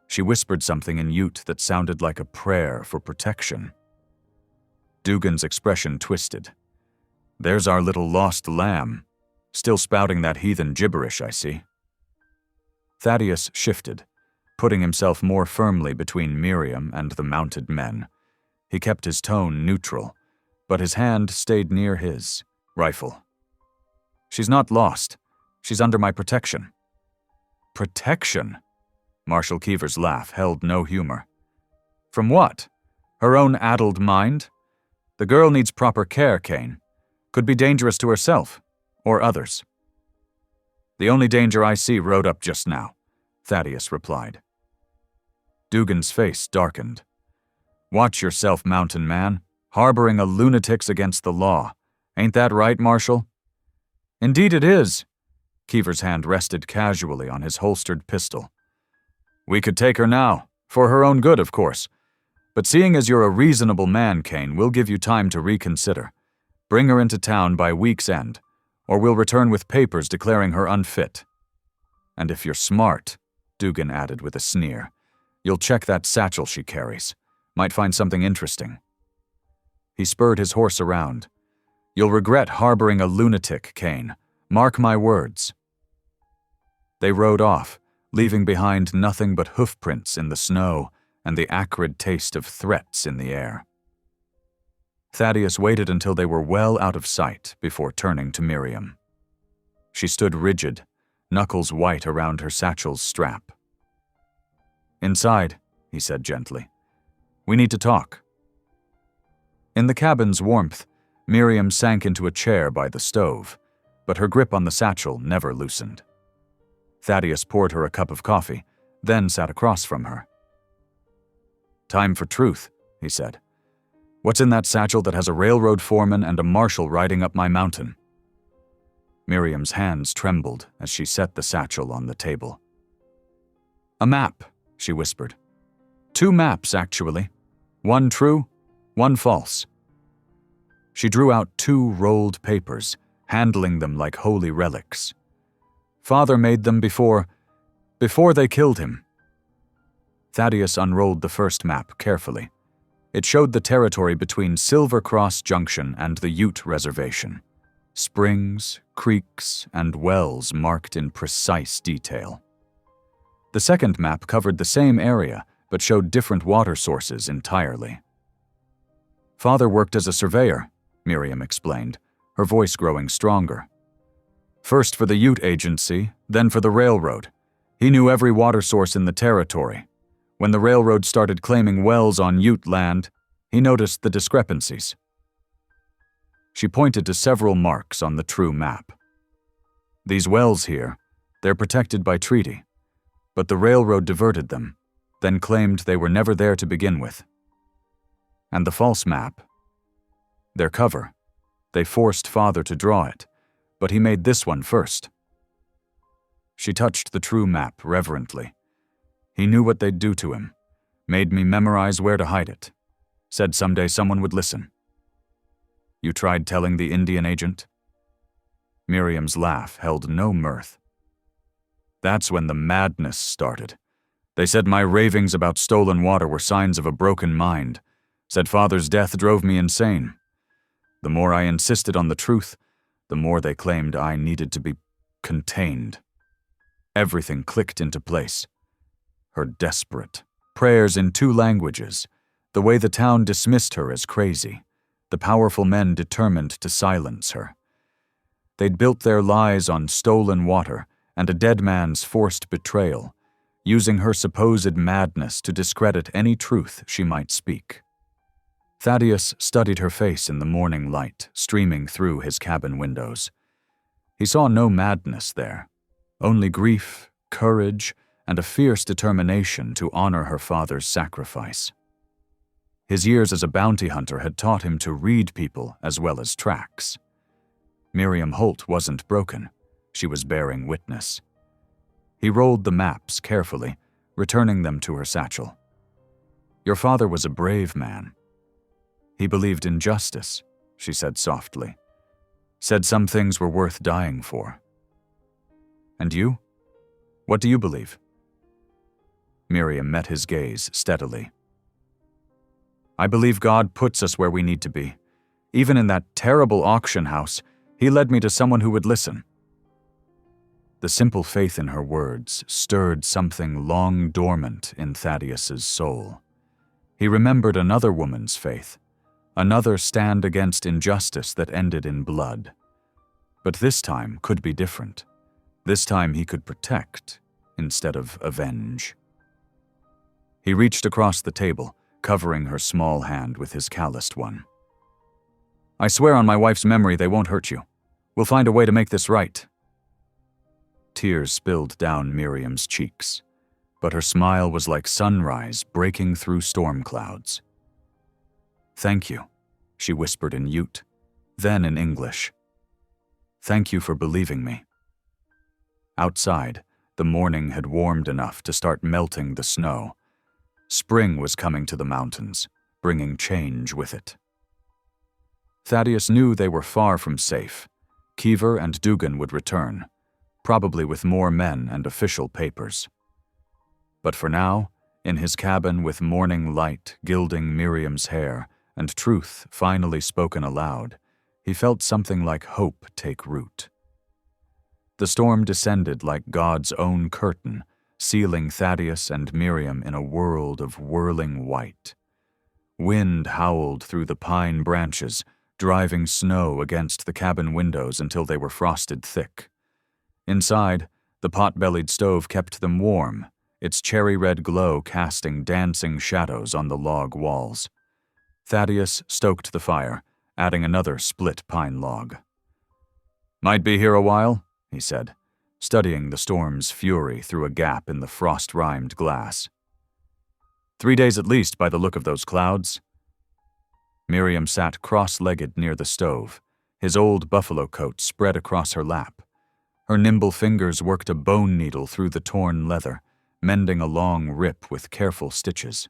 She whispered something in Ute that sounded like a prayer for protection. Dugan's expression twisted. "There's our little lost lamb. Still spouting that heathen gibberish, I see." Thaddeus shifted, putting himself more firmly between Miriam and the mounted men. He kept his tone neutral, but his hand stayed near his rifle. "She's not lost. She's under my protection." "Protection?" Marshal Keever's laugh held no humor. "From what? Her own addled mind? The girl needs proper care, Kane. Could be dangerous to herself, or others." "The only danger I see rode up just now," Thaddeus replied. Dugan's face darkened. "Watch yourself, mountain man. Harboring a lunatic's against the law. Ain't that right, Marshal?" "Indeed it is." Keever's hand rested casually on his holstered pistol. "We could take her now, for her own good, of course. But seeing as you're a reasonable man, Kane, we'll give you time to reconsider. Bring her into town by week's end, or we'll return with papers declaring her unfit. And if you're smart," Dugan added with a sneer, "you'll check that satchel she carries. Might find something interesting." He spurred his horse around. "You'll regret harboring a lunatic, Kane. Mark my words." They rode off, leaving behind nothing but hoofprints in the snow and the acrid taste of threats in the air. Thaddeus waited until they were well out of sight before turning to Miriam. She stood rigid, knuckles white around her satchel's strap. "Inside," he said gently. "We need to talk." In the cabin's warmth, Miriam sank into a chair by the stove, but her grip on the satchel never loosened. Thaddeus poured her a cup of coffee, then sat across from her. "Time for truth," he said. "What's in that satchel that has a railroad foreman and a marshal riding up my mountain?" Miriam's hands trembled as she set the satchel on the table. "A map," she whispered. "2 maps, actually. One true, one false." She drew out 2 rolled papers, handling them like holy relics. "Father made them before they killed him." Thaddeus unrolled the first map carefully. It showed the territory between Silver Cross Junction and the Ute Reservation. Springs, creeks, and wells marked in precise detail. The second map covered the same area, but showed different water sources entirely. "Father worked as a surveyor," Miriam explained, her voice growing stronger. "First for the Ute Agency, then for the railroad. He knew every water source in the territory. When the railroad started claiming wells on Ute land, he noticed the discrepancies." She pointed to several marks on the true map. "These wells here, they're protected by treaty, but the railroad diverted them, then claimed they were never there to begin with. And the false map, their cover, they forced Father to draw it, but he made this one first." She touched the true map reverently. "He knew what they'd do to him, made me memorize where to hide it, said someday someone would listen." You tried telling the Indian agent?" Miriam's laugh held no mirth. "That's when the madness started. They said my ravings about stolen water were signs of a broken mind, said Father's death drove me insane. The more I insisted on the truth, the more they claimed I needed to be contained. Everything clicked into place. Her desperate prayers in 2 languages, the way the town dismissed her as crazy, the powerful men determined to silence her. They'd built their lies on stolen water and a dead man's forced betrayal, using her supposed madness to discredit any truth she might speak." Thaddeus studied her face in the morning light streaming through his cabin windows. He saw no madness there, only grief, courage, and a fierce determination to honor her father's sacrifice. His years as a bounty hunter had taught him to read people as well as tracks. Miriam Holt wasn't broken. She was bearing witness. He rolled the maps carefully, returning them to her satchel. "Your father was a brave man. He believed in justice," she said softly. "Said some things were worth dying for. And you? What do you believe?" Miriam met his gaze steadily. "I believe God puts us where we need to be. Even in that terrible auction house, He led me to someone who would listen." The simple faith in her words stirred something long dormant in Thaddeus's soul. He remembered another woman's faith, another stand against injustice that ended in blood. But this time could be different. This time he could protect instead of avenge. He reached across the table, covering her small hand with his calloused one. "I swear on my wife's memory they won't hurt you. We'll find a way to make this right." Tears spilled down Miriam's cheeks, but her smile was like sunrise breaking through storm clouds. "Thank you," she whispered in Ute, then in English. "Thank you for believing me." Outside, the morning had warmed enough to start melting the snow. Spring was coming to the mountains, bringing change with it. Thaddeus knew they were far from safe. Keever and Dugan would return, probably with more men and official papers. But for now, in his cabin with morning light gilding Miriam's hair and truth finally spoken aloud, he felt something like hope take root. The storm descended like God's own curtain, sealing Thaddeus and Miriam in a world of whirling white. Wind howled through the pine branches, driving snow against the cabin windows until they were frosted thick. Inside, the pot-bellied stove kept them warm, its cherry-red glow casting dancing shadows on the log walls. Thaddeus stoked the fire, adding another split pine log. "Might be here a while," he said, studying the storm's fury through a gap in the frost-rimed glass. 3 days at least by the look of those clouds." Miriam sat cross-legged near the stove, his old buffalo coat spread across her lap. Her nimble fingers worked a bone needle through the torn leather, mending a long rip with careful stitches.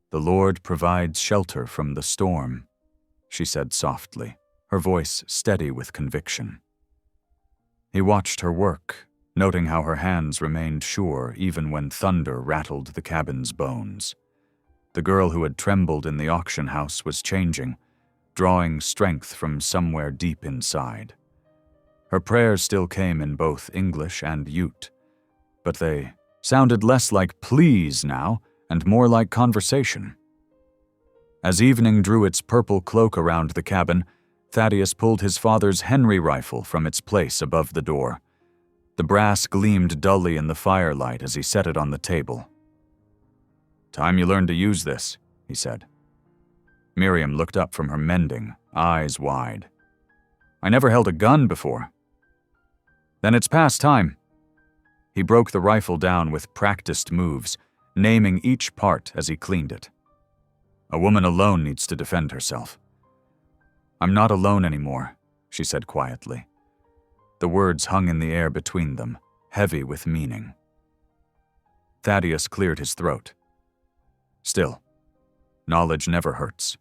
"The Lord provides shelter from the storm," she said softly, her voice steady with conviction. He watched her work, noting how her hands remained sure even when thunder rattled the cabin's bones. The girl who had trembled in the auction house was changing, drawing strength from somewhere deep inside. Her prayers still came in both English and Ute, but they sounded less like pleas now and more like conversation. As evening drew its purple cloak around the cabin, Thaddeus pulled his father's Henry rifle from its place above the door. The brass gleamed dully in the firelight as he set it on the table. "Time you learned to use this," he said. Miriam looked up from her mending, eyes wide. "I never held a gun before." "Then it's past time." He broke the rifle down with practiced moves, naming each part as he cleaned it. "A woman alone needs to defend herself." "I'm not alone anymore," she said quietly. The words hung in the air between them, heavy with meaning. Thaddeus cleared his throat. "Still, knowledge never hurts."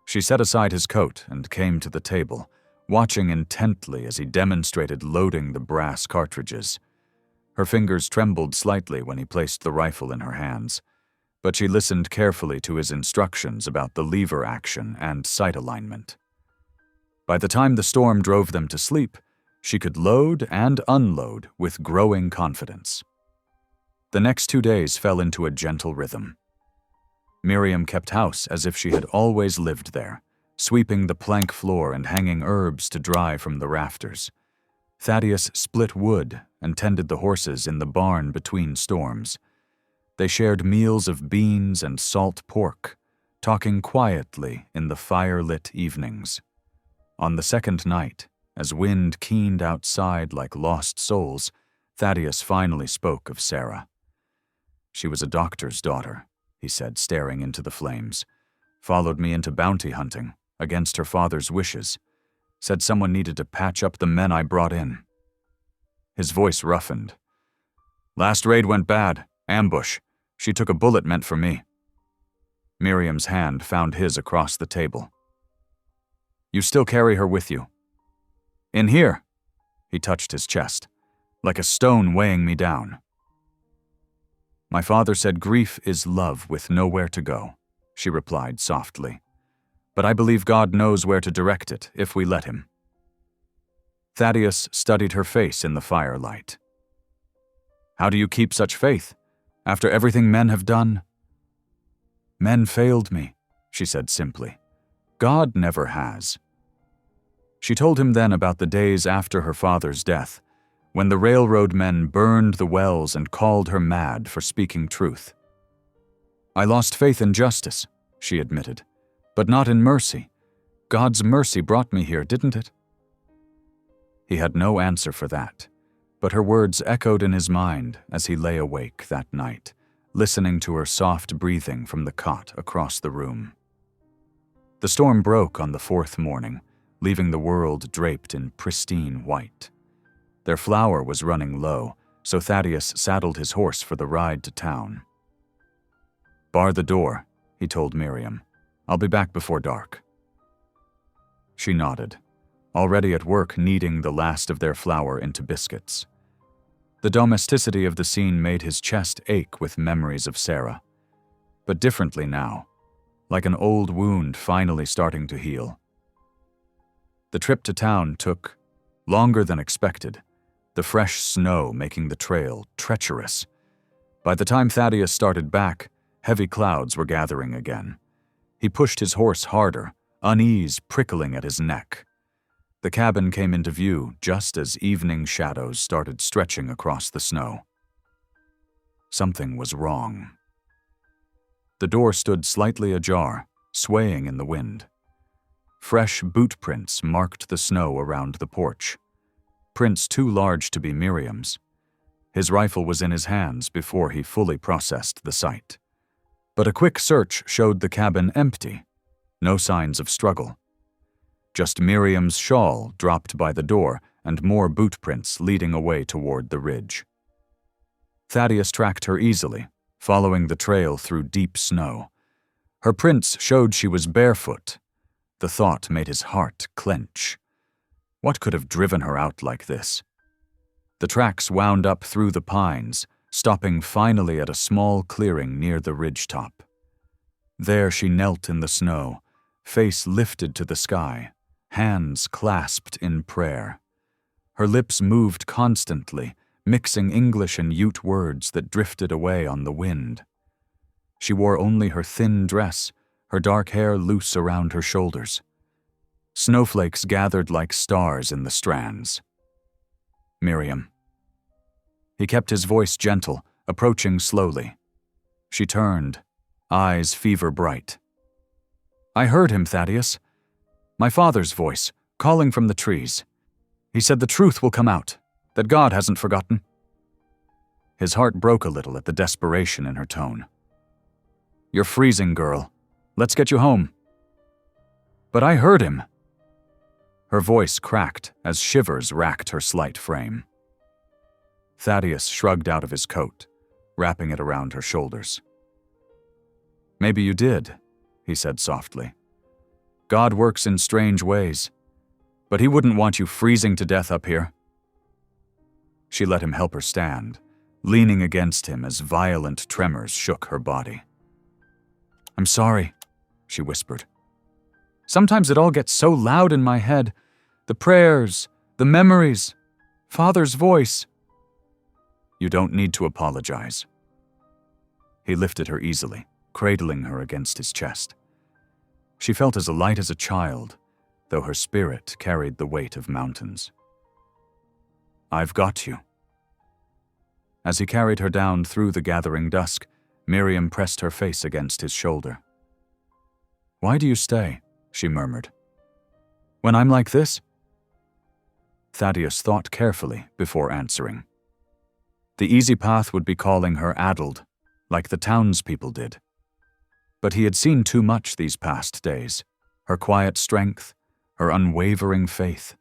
She set aside his coat and came to the table, watching intently as he demonstrated loading the brass cartridges. Her fingers trembled slightly when he placed the rifle in her hands, but she listened carefully to his instructions about the lever action and sight alignment. By the time the storm drove them to sleep, she could load and unload with growing confidence. The next 2 days fell into a gentle rhythm. Miriam kept house as if she had always lived there, sweeping the plank floor and hanging herbs to dry from the rafters. Thaddeus split wood and tended the horses in the barn between storms. They shared meals of beans and salt pork, talking quietly in the fire-lit evenings. On the second night, as wind keened outside like lost souls, Thaddeus finally spoke of Sarah. "She was a doctor's daughter," he said, staring into the flames. "Followed me into bounty hunting, against her father's wishes. Said someone needed to patch up the men I brought in." His voice roughened. "Last raid went bad. Ambush. She took a bullet meant for me." Miriam's hand found his across the table. "You still carry her with you?" "In here." He touched his chest. "Like a stone weighing me down." "My father said grief is love with nowhere to go," she replied softly. "But I believe God knows where to direct it if we let him." Thaddeus studied her face in the firelight. "How do you keep such faith? After everything men have done?" "Men failed me," she said simply. "God never has." She told him then about the days after her father's death, when the railroad men burned the wells and called her mad for speaking truth. "I lost faith in justice," she admitted, "but not in mercy. God's mercy brought me here, didn't it?" He had no answer for that, but her words echoed in his mind as he lay awake that night, listening to her soft breathing from the cot across the room. The storm broke on the 4th morning, leaving the world draped in pristine white. Their flour was running low, so Thaddeus saddled his horse for the ride to town. "Bar the door," he told Miriam. "I'll be back before dark." She nodded, already at work kneading the last of their flour into biscuits. The domesticity of the scene made his chest ache with memories of Sarah, but differently now, like an old wound finally starting to heal. The trip to town took longer than expected, the fresh snow making the trail treacherous. By the time Thaddeus started back, heavy clouds were gathering again. He pushed his horse harder, unease prickling at his neck. The cabin came into view just as evening shadows started stretching across the snow. Something was wrong. The door stood slightly ajar, swaying in the wind. Fresh boot prints marked the snow around the porch, prints too large to be Miriam's. His rifle was in his hands before he fully processed the sight. But a quick search showed the cabin empty, no signs of struggle. Just Miriam's shawl dropped by the door and more boot prints leading away toward the ridge. Thaddeus tracked her easily, following the trail through deep snow. Her prints showed she was barefoot. The thought made his heart clench. What could have driven her out like this? The tracks wound up through the pines, stopping finally at a small clearing near the ridgetop. There she knelt in the snow, face lifted to the sky, hands clasped in prayer. Her lips moved constantly, mixing English and Ute words that drifted away on the wind. She wore only her thin dress, her dark hair loose around her shoulders. Snowflakes gathered like stars in the strands. "Miriam." He kept his voice gentle, approaching slowly. She turned, eyes fever bright. "I heard him, Thaddeus. My father's voice, calling from the trees. He said the truth will come out, that God hasn't forgotten." His heart broke a little at the desperation in her tone. "You're freezing, girl. Let's get you home." "But I heard him." Her voice cracked as shivers racked her slight frame. Thaddeus shrugged out of his coat, wrapping it around her shoulders. "Maybe you did," he said softly. God works in strange ways. But he wouldn't want you freezing to death up here." She let him help her stand, leaning against him as violent tremors shook her body. "I'm sorry," she whispered. "Sometimes it all gets so loud in my head. The prayers, the memories, Father's voice." "You don't need to apologize." He lifted her easily, cradling her against his chest. She felt as light as a child, though her spirit carried the weight of mountains. "I've got you." As he carried her down through the gathering dusk, Miriam pressed her face against his shoulder. "Why do you stay?" she murmured. "When I'm like this?" Thaddeus thought carefully before answering. The easy path would be calling her addled, like the townspeople did. But he had seen too much these past days. Her quiet strength, her unwavering faith,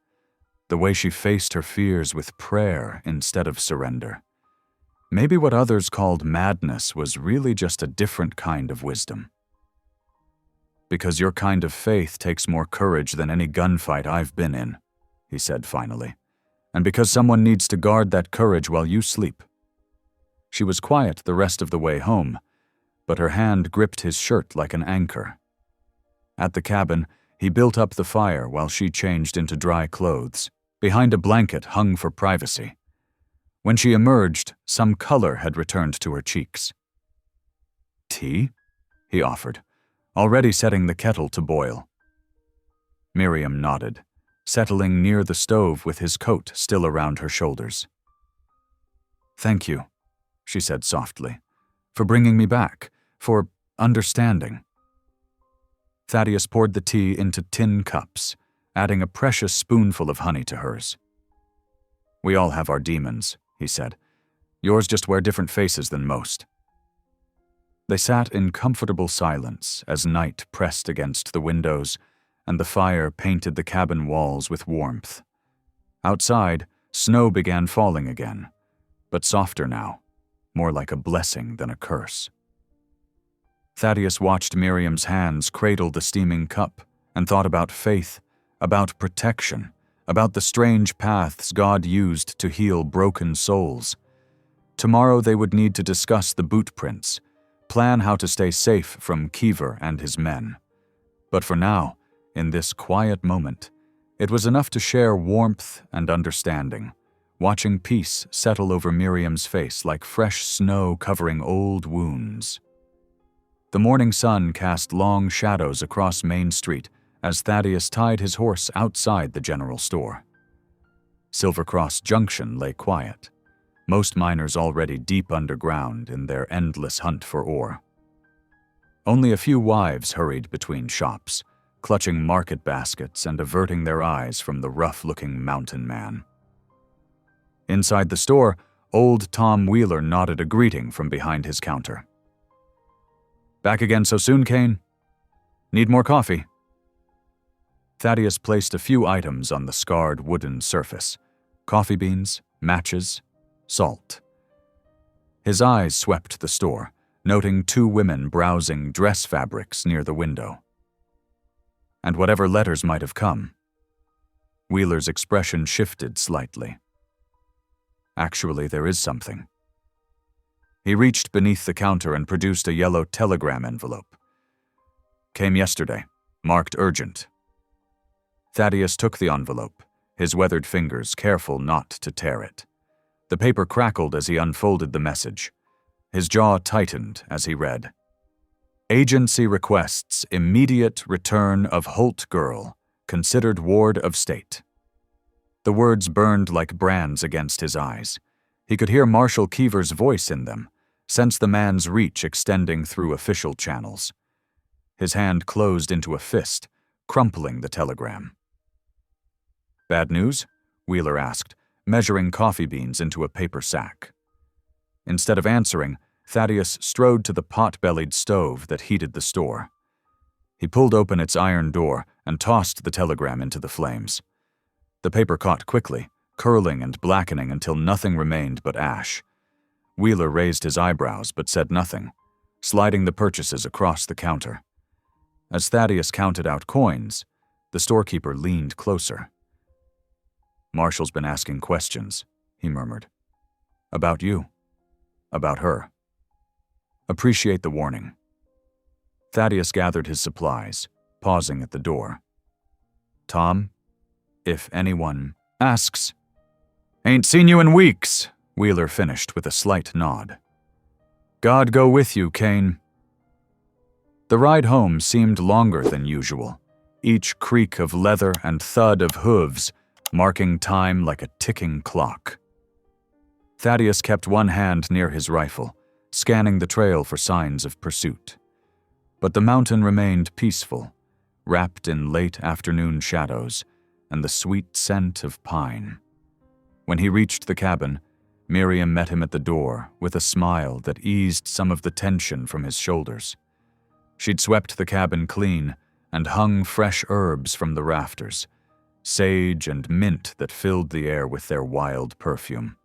the way she faced her fears with prayer instead of surrender. Maybe what others called madness was really just a different kind of wisdom. "Because your kind of faith takes more courage than any gunfight I've been in," he said finally. "And because someone needs to guard that courage while you sleep." She was quiet the rest of the way home, but her hand gripped his shirt like an anchor. At the cabin, he built up the fire while she changed into dry clothes, behind a blanket hung for privacy. When she emerged, some color had returned to her cheeks. "Tea?" he offered, already setting the kettle to boil. Miriam nodded, settling near the stove with his coat still around her shoulders. "Thank you," she said softly, "for bringing me back, for understanding." Thaddeus poured the tea into tin cups, adding a precious spoonful of honey to hers. "We all have our demons," he said. "Yours just wear different faces than most." They sat in comfortable silence as night pressed against the windows and the fire painted the cabin walls with warmth. Outside, snow began falling again, but softer now, more like a blessing than a curse. Thaddeus watched Miriam's hands cradle the steaming cup and thought about faith, about protection, about the strange paths God used to heal broken souls. Tomorrow they would need to discuss the boot prints, plan how to stay safe from Kiever and his men. But for now, in this quiet moment, it was enough to share warmth and understanding, watching peace settle over Miriam's face like fresh snow covering old wounds. The morning sun cast long shadows across Main Street as Thaddeus tied his horse outside the general store. Silver Cross Junction lay quiet, most miners already deep underground in their endless hunt for ore. Only a few wives hurried between shops, clutching market baskets and averting their eyes from the rough-looking mountain man. Inside the store, old Tom Wheeler nodded a greeting from behind his counter. "Back again so soon, Kane? Need more coffee?" Thaddeus placed a few items on the scarred wooden surface: coffee beans, matches, salt. His eyes swept the store, noting two women browsing dress fabrics near the window. And whatever letters might have come. Wheeler's expression shifted slightly. Actually, there is something. He reached beneath the counter and produced a yellow telegram envelope. "Came yesterday, marked urgent." Thaddeus took the envelope, his weathered fingers careful not to tear it. The paper crackled as he unfolded the message. His jaw tightened as he read. "Agency requests immediate return of Holt girl, considered ward of state." The words burned like brands against his eyes. He could hear Marshal Kiever's voice in them, sense the man's reach extending through official channels. His hand closed into a fist, crumpling the telegram. "Bad news?" Wheeler asked, measuring coffee beans into a paper sack. Instead of answering, Thaddeus strode to the pot-bellied stove that heated the store. He pulled open its iron door and tossed the telegram into the flames. The paper caught quickly, curling and blackening until nothing remained but ash. Wheeler raised his eyebrows but said nothing, sliding the purchases across the counter. As Thaddeus counted out coins, the storekeeper leaned closer. "Marshall's been asking questions," he murmured. "About you. About her. Appreciate the warning." Thaddeus gathered his supplies, pausing at the door. "Tom, if anyone asks." "Ain't seen you in weeks," Wheeler finished with a slight nod. "God go with you, Kane." The ride home seemed longer than usual, each creak of leather and thud of hooves marking time like a ticking clock. Thaddeus kept one hand near his rifle, scanning the trail for signs of pursuit. But the mountain remained peaceful, wrapped in late afternoon shadows and the sweet scent of pine. When he reached the cabin, Miriam met him at the door with a smile that eased some of the tension from his shoulders. She'd swept the cabin clean and hung fresh herbs from the rafters, sage and mint that filled the air with their wild perfume.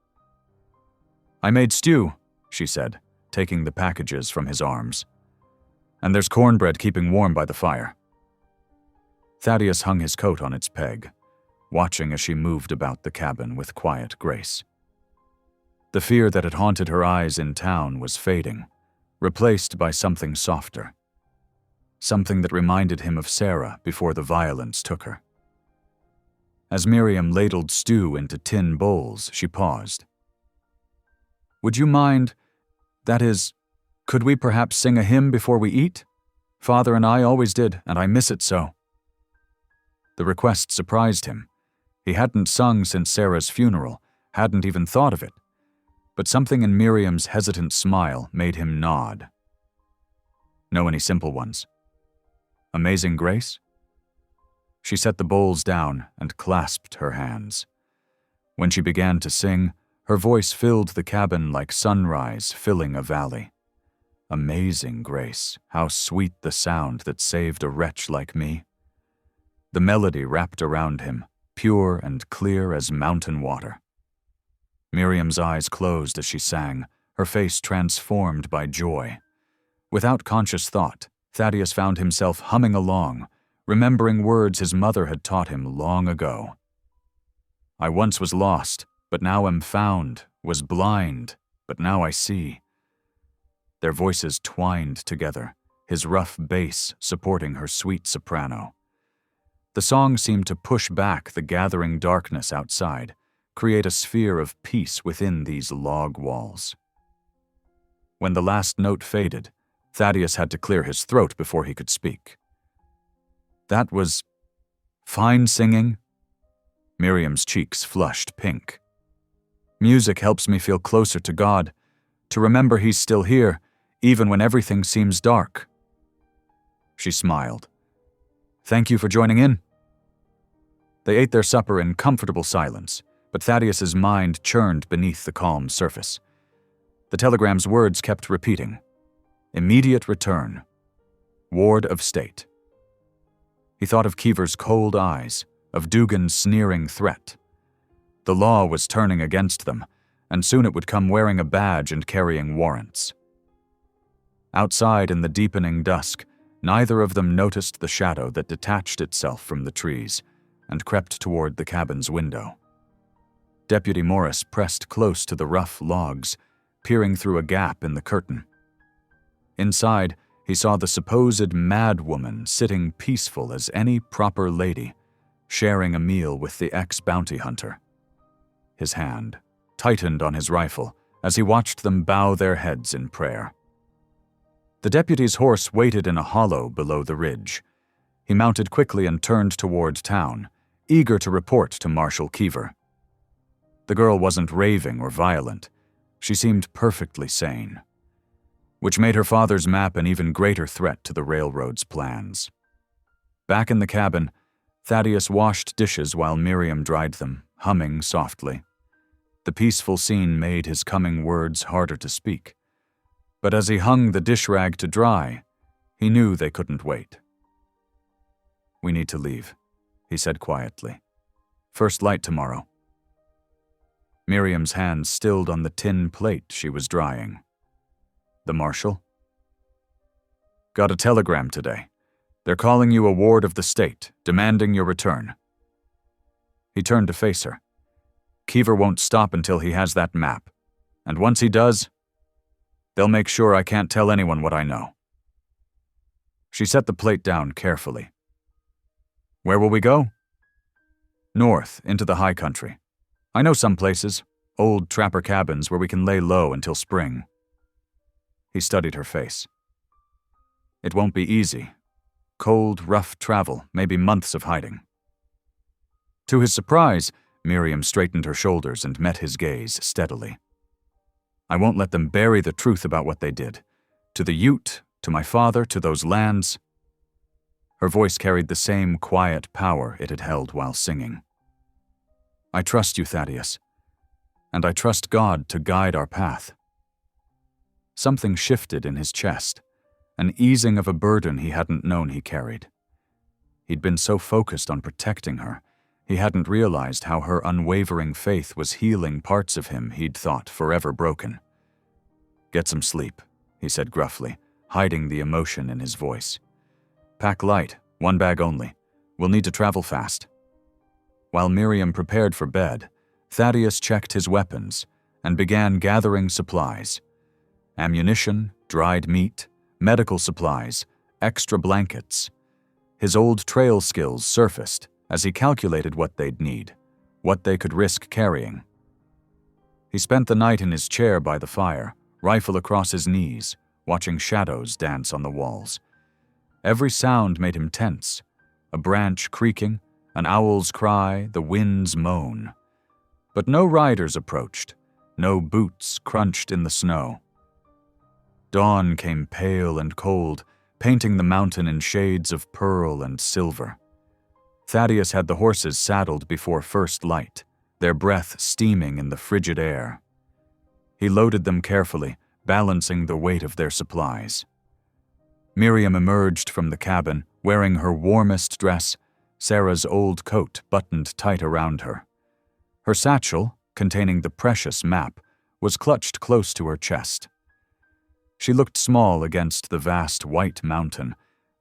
"I made stew," she said, taking the packages from his arms. "And there's cornbread keeping warm by the fire." Thaddeus hung his coat on its peg, watching as she moved about the cabin with quiet grace. The fear that had haunted her eyes in town was fading, replaced by something softer. Something that reminded him of Sarah before the violence took her. As Miriam ladled stew into tin bowls, she paused. "Would you mind, that is, could we perhaps sing a hymn before we eat? Father and I always did, and I miss it so." The request surprised him. He hadn't sung since Sarah's funeral, hadn't even thought of it. But something in Miriam's hesitant smile made him nod. "Know any simple ones? Amazing Grace?" She set the bowls down and clasped her hands. When she began to sing, her voice filled the cabin like sunrise filling a valley. Amazing Grace, how sweet the sound that saved a wretch like me. The melody wrapped around him, pure and clear as mountain water. Miriam's eyes closed as she sang, her face transformed by joy. Without conscious thought, Thaddeus found himself humming along, remembering words his mother had taught him long ago. "I once was lost, but now am found, was blind, but now I see." Their voices twined together, his rough bass supporting her sweet soprano. The song seemed to push back the gathering darkness outside, create a sphere of peace within these log walls. When the last note faded, Thaddeus had to clear his throat before he could speak. "That was fine singing." Miriam's cheeks flushed pink. "Music helps me feel closer to God, to remember He's still here, even when everything seems dark." She smiled. "Thank you for joining in." They ate their supper in comfortable silence, but Thaddeus's mind churned beneath the calm surface. The telegram's words kept repeating. Immediate return. Ward of State. He thought of Keever's cold eyes, of Dugan's sneering threat. The law was turning against them, and soon it would come wearing a badge and carrying warrants. Outside in the deepening dusk, neither of them noticed the shadow that detached itself from the trees and crept toward the cabin's window. Deputy Morris pressed close to the rough logs, peering through a gap in the curtain. Inside, he saw the supposed mad woman sitting peaceful as any proper lady, sharing a meal with the ex-bounty hunter. His hand tightened on his rifle as he watched them bow their heads in prayer. The deputy's horse waited in a hollow below the ridge. He mounted quickly and turned toward town, eager to report to Marshal Keever. The girl wasn't raving or violent. She seemed perfectly sane, which made her father's map an even greater threat to the railroad's plans. Back in the cabin, Thaddeus washed dishes while Miriam dried them, humming softly. The peaceful scene made his coming words harder to speak. But as he hung the dish rag to dry, he knew they couldn't wait. "We need to leave," he said quietly. "First light tomorrow." Miriam's hand stilled on the tin plate she was drying. "The marshal?" "Got a telegram today. They're calling you a ward of the state, demanding your return. He turned to face her. Keever won't stop until he has that map. And once he does, they'll make sure I can't tell anyone what I know. She set the plate down carefully. Where will we go? North, into the high country. I know some places, old trapper cabins where we can lay low until spring. He studied her face. It won't be easy. Cold, rough travel, maybe months of hiding. To his surprise, Miriam straightened her shoulders and met his gaze steadily. I won't let them bury the truth about what they did. To the Ute, to my father, to those lands. Her voice carried the same quiet power it had held while singing. I trust you, Thaddeus, and I trust God to guide our path. Something shifted in his chest, an easing of a burden he hadn't known he carried. He'd been so focused on protecting her, he hadn't realized how her unwavering faith was healing parts of him he'd thought forever broken. Get some sleep, he said gruffly, hiding the emotion in his voice. Pack light, 1 bag only. We'll need to travel fast. While Miriam prepared for bed, Thaddeus checked his weapons and began gathering supplies. Ammunition, dried meat, medical supplies, extra blankets. His old trail skills surfaced as he calculated what they'd need, what they could risk carrying. He spent the night in his chair by the fire, rifle across his knees, watching shadows dance on the walls. Every sound made him tense. A branch creaking, an owl's cry, the wind's moan. But no riders approached, no boots crunched in the snow. Dawn came pale and cold, painting the mountain in shades of pearl and silver. Thaddeus had the horses saddled before first light, their breath steaming in the frigid air. He loaded them carefully, balancing the weight of their supplies. Miriam emerged from the cabin, wearing her warmest dress, Sarah's old coat buttoned tight around her. Her satchel, containing the precious map, was clutched close to her chest. She looked small against the vast white mountain,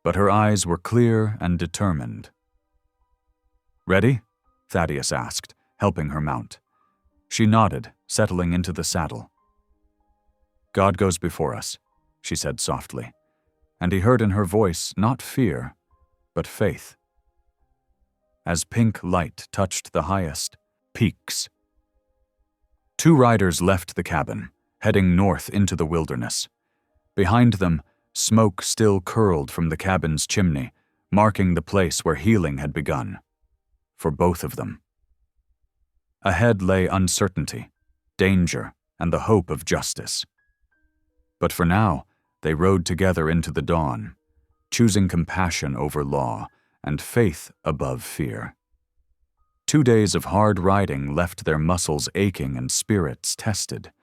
but her eyes were clear and determined. Ready? Thaddeus asked, helping her mount. She nodded, settling into the saddle. God goes before us, she said softly, and he heard in her voice not fear, but faith. As pink light touched the highest peaks. 2 riders left the cabin, heading north into the wilderness. Behind them, smoke still curled from the cabin's chimney, marking the place where healing had begun. For both of them. Ahead lay uncertainty, danger, and the hope of justice. But for now, they rode together into the dawn, choosing compassion over law and faith above fear. 2 days of hard riding left their muscles aching and spirits tested.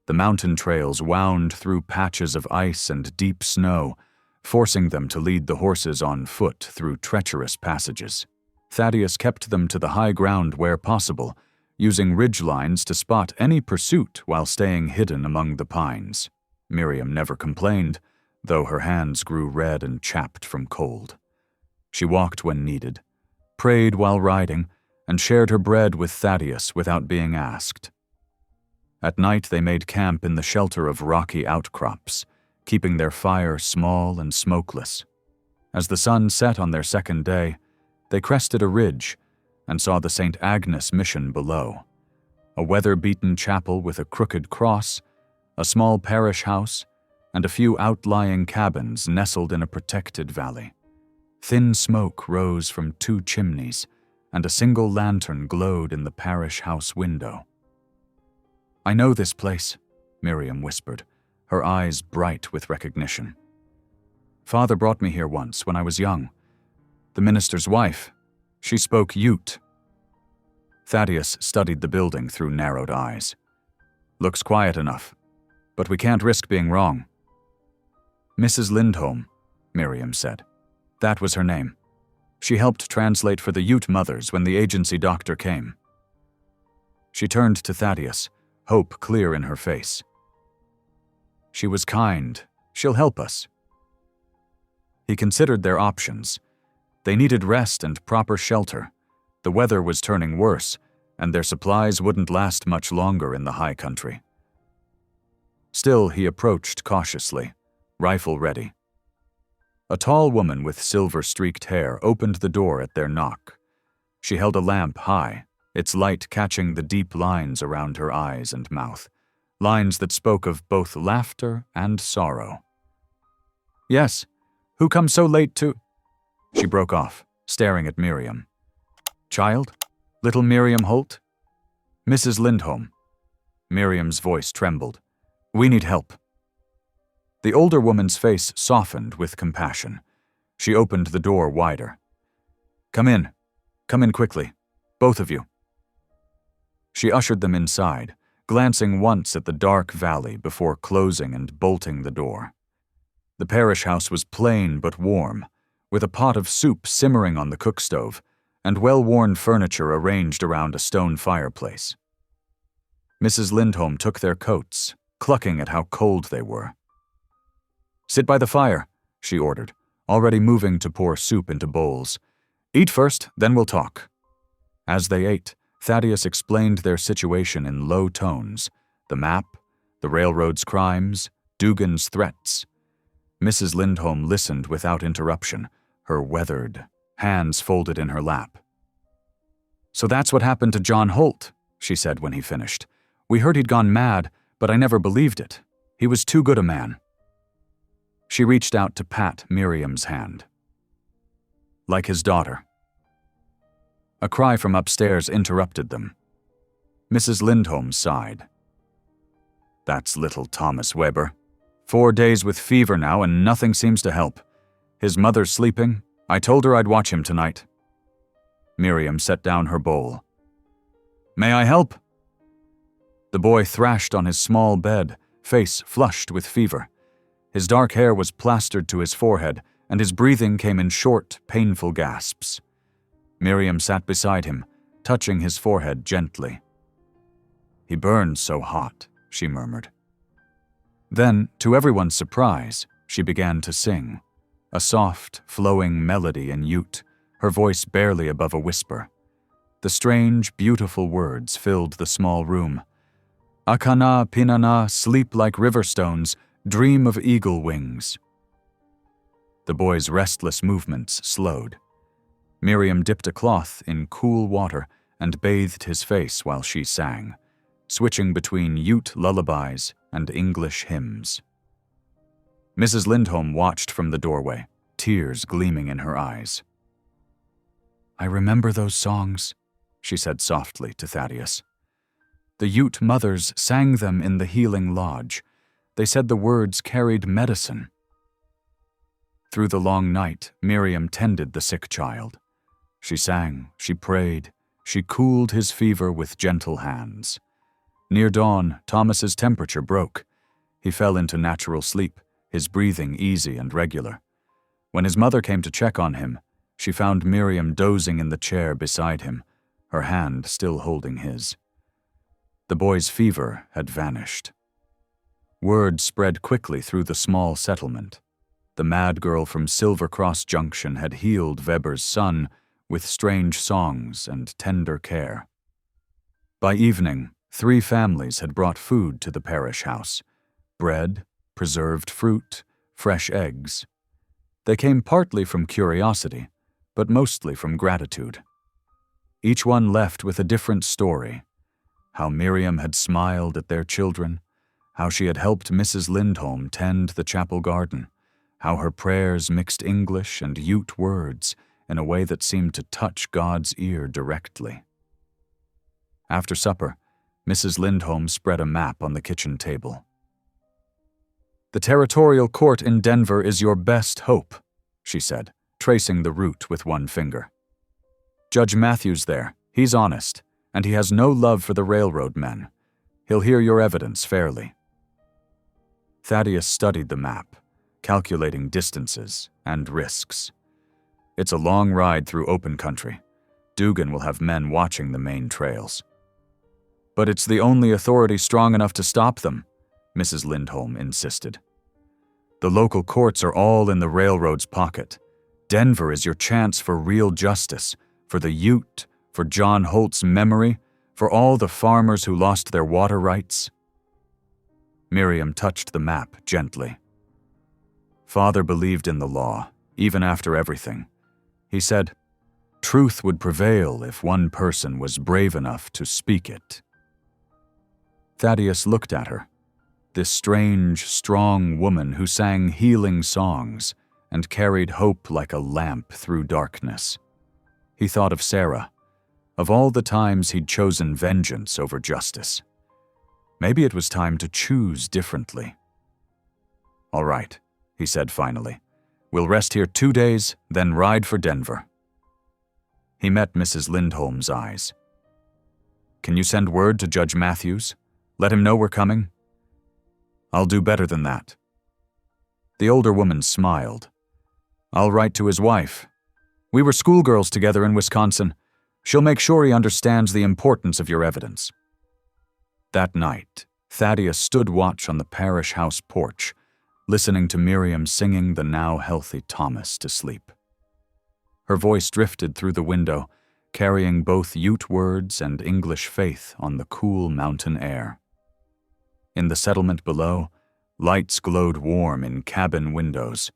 The mountain trails wound through patches of ice and deep snow, forcing them to lead the horses on foot through treacherous passages. Thaddeus kept them to the high ground where possible, using ridgelines to spot any pursuit while staying hidden among the pines. Miriam never complained, though her hands grew red and chapped from cold. She walked when needed, prayed while riding, and shared her bread with Thaddeus without being asked. At night they made camp in the shelter of rocky outcrops, keeping their fire small and smokeless. As the sun set on their second day, they crested a ridge and saw the St. Agnes mission below, a weather-beaten chapel with a crooked cross, a small parish house, and a few outlying cabins nestled in a protected valley. Thin smoke rose from 2 chimneys, and a single lantern glowed in the parish house window. I know this place, Miriam whispered, her eyes bright with recognition. Father brought me here once when I was young. The minister's wife, she spoke Ute. Thaddeus studied the building through narrowed eyes. Looks quiet enough, but we can't risk being wrong. Mrs. Lindholm, Miriam said. That was her name. She helped translate for the Ute mothers when the agency doctor came. She turned to Thaddeus, hope clear in her face. She was kind. She'll help us. He considered their options. They needed rest and proper shelter. The weather was turning worse, and their supplies wouldn't last much longer in the high country. Still, he approached cautiously, rifle ready. A tall woman with silver-streaked hair opened the door at their knock. She held a lamp high, its light catching the deep lines around her eyes and mouth, lines that spoke of both laughter and sorrow. "Yes, who comes so late to—" She broke off, staring at Miriam. "Child? Little Miriam Holt?" "Mrs. Lindholm." Miriam's voice trembled. "We need help." The older woman's face softened with compassion. She opened the door wider. Come in quickly, both of you." She ushered them inside, glancing once at the dark valley before closing and bolting the door. The parish house was plain but warm, with a pot of soup simmering on the cook stove and well-worn furniture arranged around a stone fireplace. Mrs. Lindholm took their coats, clucking at how cold they were. "Sit by the fire," she ordered, already moving to pour soup into bowls. "Eat first, then we'll talk." As they ate, Thaddeus explained their situation in low tones, the map, the railroad's crimes, Dugan's threats. Mrs. Lindholm listened without interruption, her weathered, hands folded in her lap. "So that's what happened to John Holt," she said when he finished. "We heard he'd gone mad, but I never believed it. He was too good a man." She reached out to pat Miriam's hand. "Like his daughter." A cry from upstairs interrupted them. Mrs. Lindholm sighed. "That's little Thomas Weber. 4 days with fever now and nothing seems to help. His mother's sleeping. I told her I'd watch him tonight." Miriam set down her bowl. "May I help?" The boy thrashed on his small bed, face flushed with fever. His dark hair was plastered to his forehead, and his breathing came in short, painful gasps. Miriam sat beside him, touching his forehead gently. "He burns so hot," she murmured. Then, to everyone's surprise, she began to sing, a soft, flowing melody in Ute, her voice barely above a whisper. The strange, beautiful words filled the small room. "Akana pinana, sleep like river stones, dream of eagle wings." The boy's restless movements slowed. Miriam dipped a cloth in cool water and bathed his face while she sang, switching between Ute lullabies and English hymns. Mrs. Lindholm watched from the doorway, tears gleaming in her eyes. "I remember those songs," she said softly to Thaddeus. "The Ute mothers sang them in the healing lodge. They said the words carried medicine." Through the long night, Miriam tended the sick child. She sang, she prayed, she cooled his fever with gentle hands. Near dawn, Thomas's temperature broke. He fell into natural sleep, his breathing easy and regular. When his mother came to check on him, she found Miriam dozing in the chair beside him, her hand still holding his. The boy's fever had vanished. Word spread quickly through the small settlement. The mad girl from Silver Cross Junction had healed Weber's son with strange songs and tender care. By evening, 3 families had brought food to the parish house: bread, preserved fruit, fresh eggs. They came partly from curiosity, but mostly from gratitude. Each one left with a different story: how Miriam had smiled at their children, how she had helped Mrs. Lindholm tend the chapel garden, how her prayers mixed English and Ute words in a way that seemed to touch God's ear directly. After supper, Mrs. Lindholm spread a map on the kitchen table. "The territorial court in Denver is your best hope," she said, tracing the route with one finger. "Judge Matthews there, he's honest, and he has no love for the railroad men. He'll hear your evidence fairly." Thaddeus studied the map, calculating distances and risks. It's a long ride through open country. Dugan will have men watching the main trails. "But it's the only authority strong enough to stop them," Mrs. Lindholm insisted. The local courts are all in the railroad's pocket. Denver is your chance for real justice, for the Ute, for John Holt's memory, for all the farmers who lost their water rights." Miriam touched the map gently. Father believed in the law, even after everything. He said, "Truth would prevail if one person was brave enough to speak it." Thaddeus looked at her, this strange, strong woman who sang healing songs and carried hope like a lamp through darkness. He thought of Sarah, of all the times he'd chosen vengeance over justice. Maybe it was time to choose differently. "All right," he said finally. "We'll rest here 2 days, then ride for Denver." He met Mrs. Lindholm's eyes. "Can you send word to Judge Matthews? Let him know we're coming?" "I'll do better than that." The older woman smiled. "I'll write to his wife. We were schoolgirls together in Wisconsin. She'll make sure he understands the importance of your evidence." That night, Thaddeus stood watch on the parish house porch, listening to Miriam singing the now healthy Thomas to sleep. Her voice drifted through the window, carrying both Ute words and English faith on the cool mountain air. In the settlement below, lights glowed warm in cabin windows.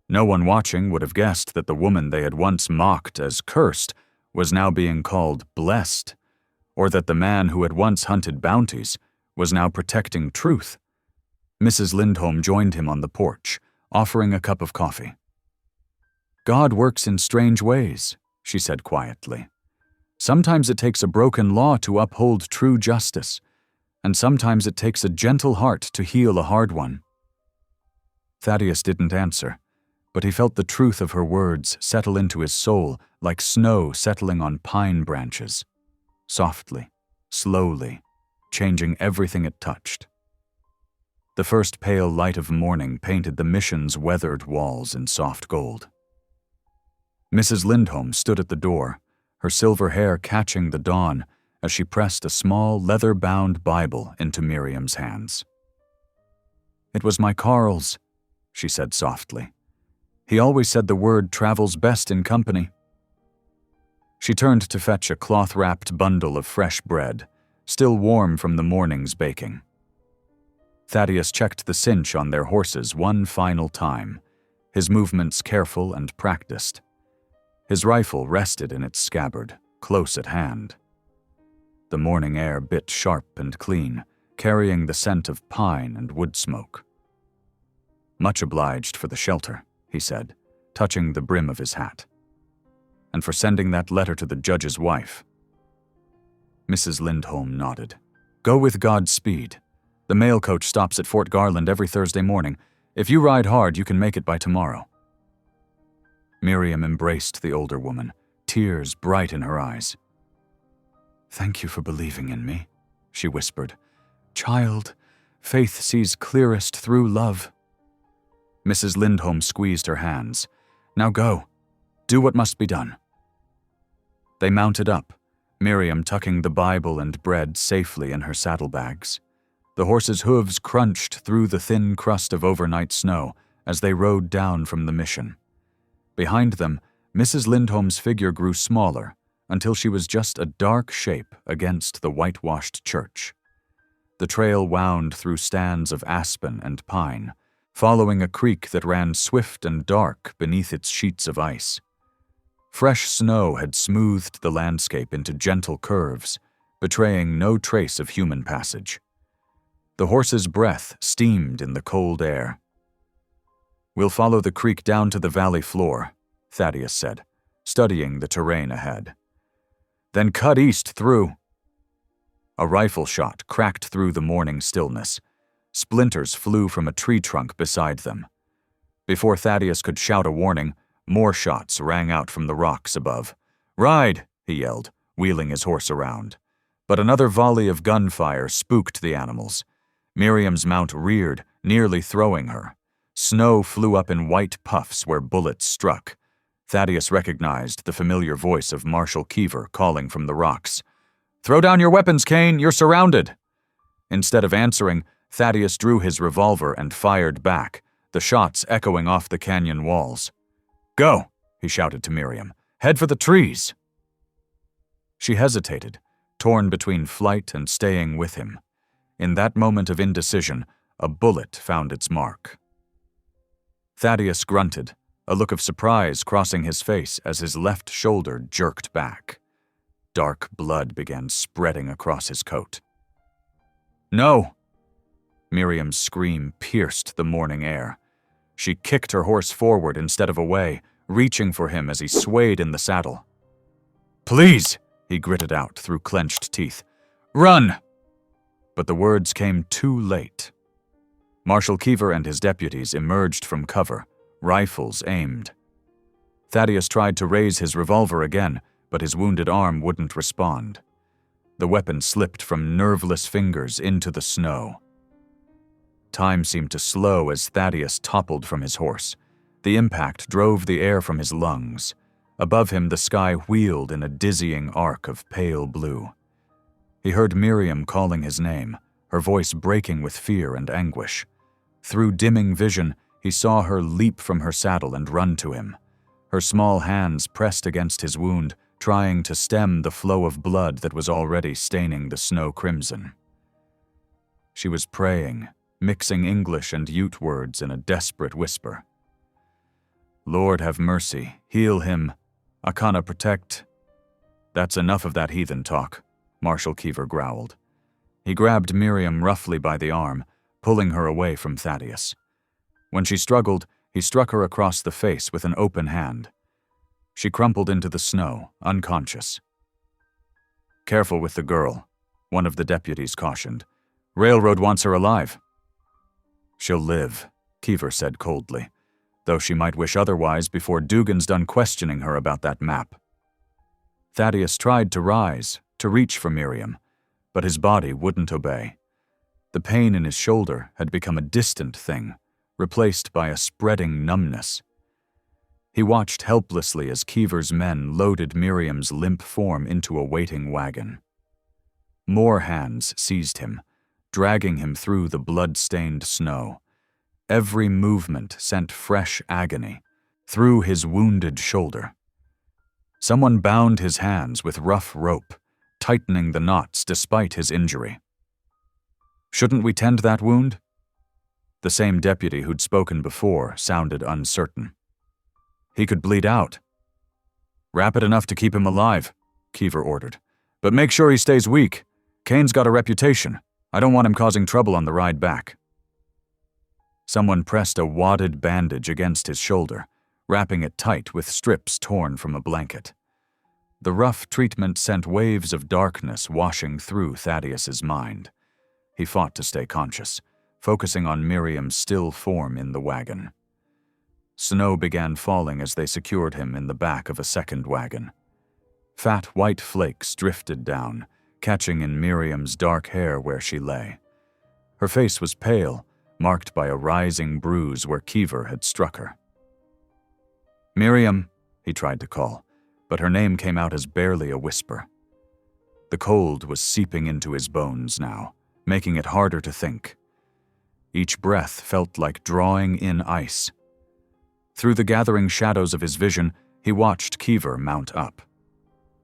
No one watching would have guessed that the woman they had once mocked as cursed was now being called blessed, or that the man who had once hunted bounties was now protecting truth. Mrs. Lindholm joined him on the porch, offering a cup of coffee. "God works in strange ways," she said quietly. "Sometimes it takes a broken law to uphold true justice, and sometimes it takes a gentle heart to heal a hard one." Thaddeus didn't answer, but he felt the truth of her words settle into his soul like snow settling on pine branches, softly, slowly, changing everything it touched. The first pale light of morning painted the mission's weathered walls in soft gold. Mrs. Lindholm stood at the door, her silver hair catching the dawn as she pressed a small leather-bound Bible into Miriam's hands. "It was my Carl's," she said softly. "He always said the word travels best in company." She turned to fetch a cloth-wrapped bundle of fresh bread, still warm from the morning's baking. Thaddeus checked the cinch on their horses one final time, his movements careful and practiced. His rifle rested in its scabbard, close at hand. The morning air bit sharp and clean, carrying the scent of pine and wood smoke. "Much obliged for the shelter," he said, touching the brim of his hat. "And for sending that letter to the judge's wife." Mrs. Lindholm nodded. "Go with God's speed. The mail coach stops at Fort Garland every Thursday morning. If you ride hard, you can make it by tomorrow." Miriam embraced the older woman, tears bright in her eyes. "Thank you for believing in me," she whispered. "Child, faith sees clearest through love." Mrs. Lindholm squeezed her hands. "Now go. Do what must be done." They mounted up, Miriam tucking the Bible and bread safely in her saddlebags. The horses' hooves crunched through the thin crust of overnight snow as they rode down from the mission. Behind them, Mrs. Lindholm's figure grew smaller until she was just a dark shape against the whitewashed church. The trail wound through stands of aspen and pine, following a creek that ran swift and dark beneath its sheets of ice. Fresh snow had smoothed the landscape into gentle curves, betraying no trace of human passage. The horse's breath steamed in the cold air. "We'll follow the creek down to the valley floor," Thaddeus said, studying the terrain ahead. "Then cut east through." A rifle shot cracked through the morning stillness. Splinters flew from a tree trunk beside them. Before Thaddeus could shout a warning, more shots rang out from the rocks above. "Ride!" he yelled, wheeling his horse around. But another volley of gunfire spooked the animals. Miriam's mount reared, nearly throwing her. Snow flew up in white puffs where bullets struck. Thaddeus recognized the familiar voice of Marshal Keever calling from the rocks. "Throw down your weapons, Kane! You're surrounded!" Instead of answering, Thaddeus drew his revolver and fired back, the shots echoing off the canyon walls. "Go," he shouted to Miriam. "Head for the trees." She hesitated, torn between flight and staying with him. In that moment of indecision, a bullet found its mark. Thaddeus grunted, a look of surprise crossing his face as his left shoulder jerked back. Dark blood began spreading across his coat. "No!" Miriam's scream pierced the morning air. She kicked her horse forward instead of away, reaching for him as he swayed in the saddle. "Please!" he gritted out through clenched teeth. "Run!" But the words came too late. Marshal Keever and his deputies emerged from cover, rifles aimed. Thaddeus tried to raise his revolver again, but his wounded arm wouldn't respond. The weapon slipped from nerveless fingers into the snow. Time seemed to slow as Thaddeus toppled from his horse. The impact drove the air from his lungs. Above him, the sky wheeled in a dizzying arc of pale blue. He heard Miriam calling his name, her voice breaking with fear and anguish. Through dimming vision, he saw her leap from her saddle and run to him. Her small hands pressed against his wound, trying to stem the flow of blood that was already staining the snow crimson. She was praying, mixing English and Ute words in a desperate whisper. "Lord have mercy, heal him, Akana protect." "That's enough of that heathen talk," Marshal Keever growled. He grabbed Miriam roughly by the arm, pulling her away from Thaddeus. When she struggled, he struck her across the face with an open hand. She crumpled into the snow, unconscious. "Careful with the girl," one of the deputies cautioned. "Railroad wants her alive." "She'll live," Keever said coldly, though she might wish otherwise before Dugan's done questioning her about that map. Thaddeus tried to rise, to reach for Miriam, but his body wouldn't obey. The pain in his shoulder had become a distant thing, replaced by a spreading numbness. He watched helplessly as Keever's men loaded Miriam's limp form into a waiting wagon. More hands seized him, dragging him through the blood-stained snow. Every movement sent fresh agony through his wounded shoulder. Someone bound his hands with rough rope, tightening the knots despite his injury. "Shouldn't we tend that wound?" The same deputy who'd spoken before sounded uncertain. "He could bleed out." "Wrap it enough to keep him alive," Keever ordered. "But make sure he stays weak. Kane's got a reputation. I don't want him causing trouble on the ride back." Someone pressed a wadded bandage against his shoulder, wrapping it tight with strips torn from a blanket. The rough treatment sent waves of darkness washing through Thaddeus's mind. He fought to stay conscious, focusing on Miriam's still form in the wagon. Snow began falling as they secured him in the back of a second wagon. Fat white flakes drifted down, catching in Miriam's dark hair where she lay. Her face was pale, marked by a rising bruise where Keever had struck her. "Miriam," he tried to call, but her name came out as barely a whisper. The cold was seeping into his bones now, making it harder to think. Each breath felt like drawing in ice. Through the gathering shadows of his vision, he watched Keever mount up.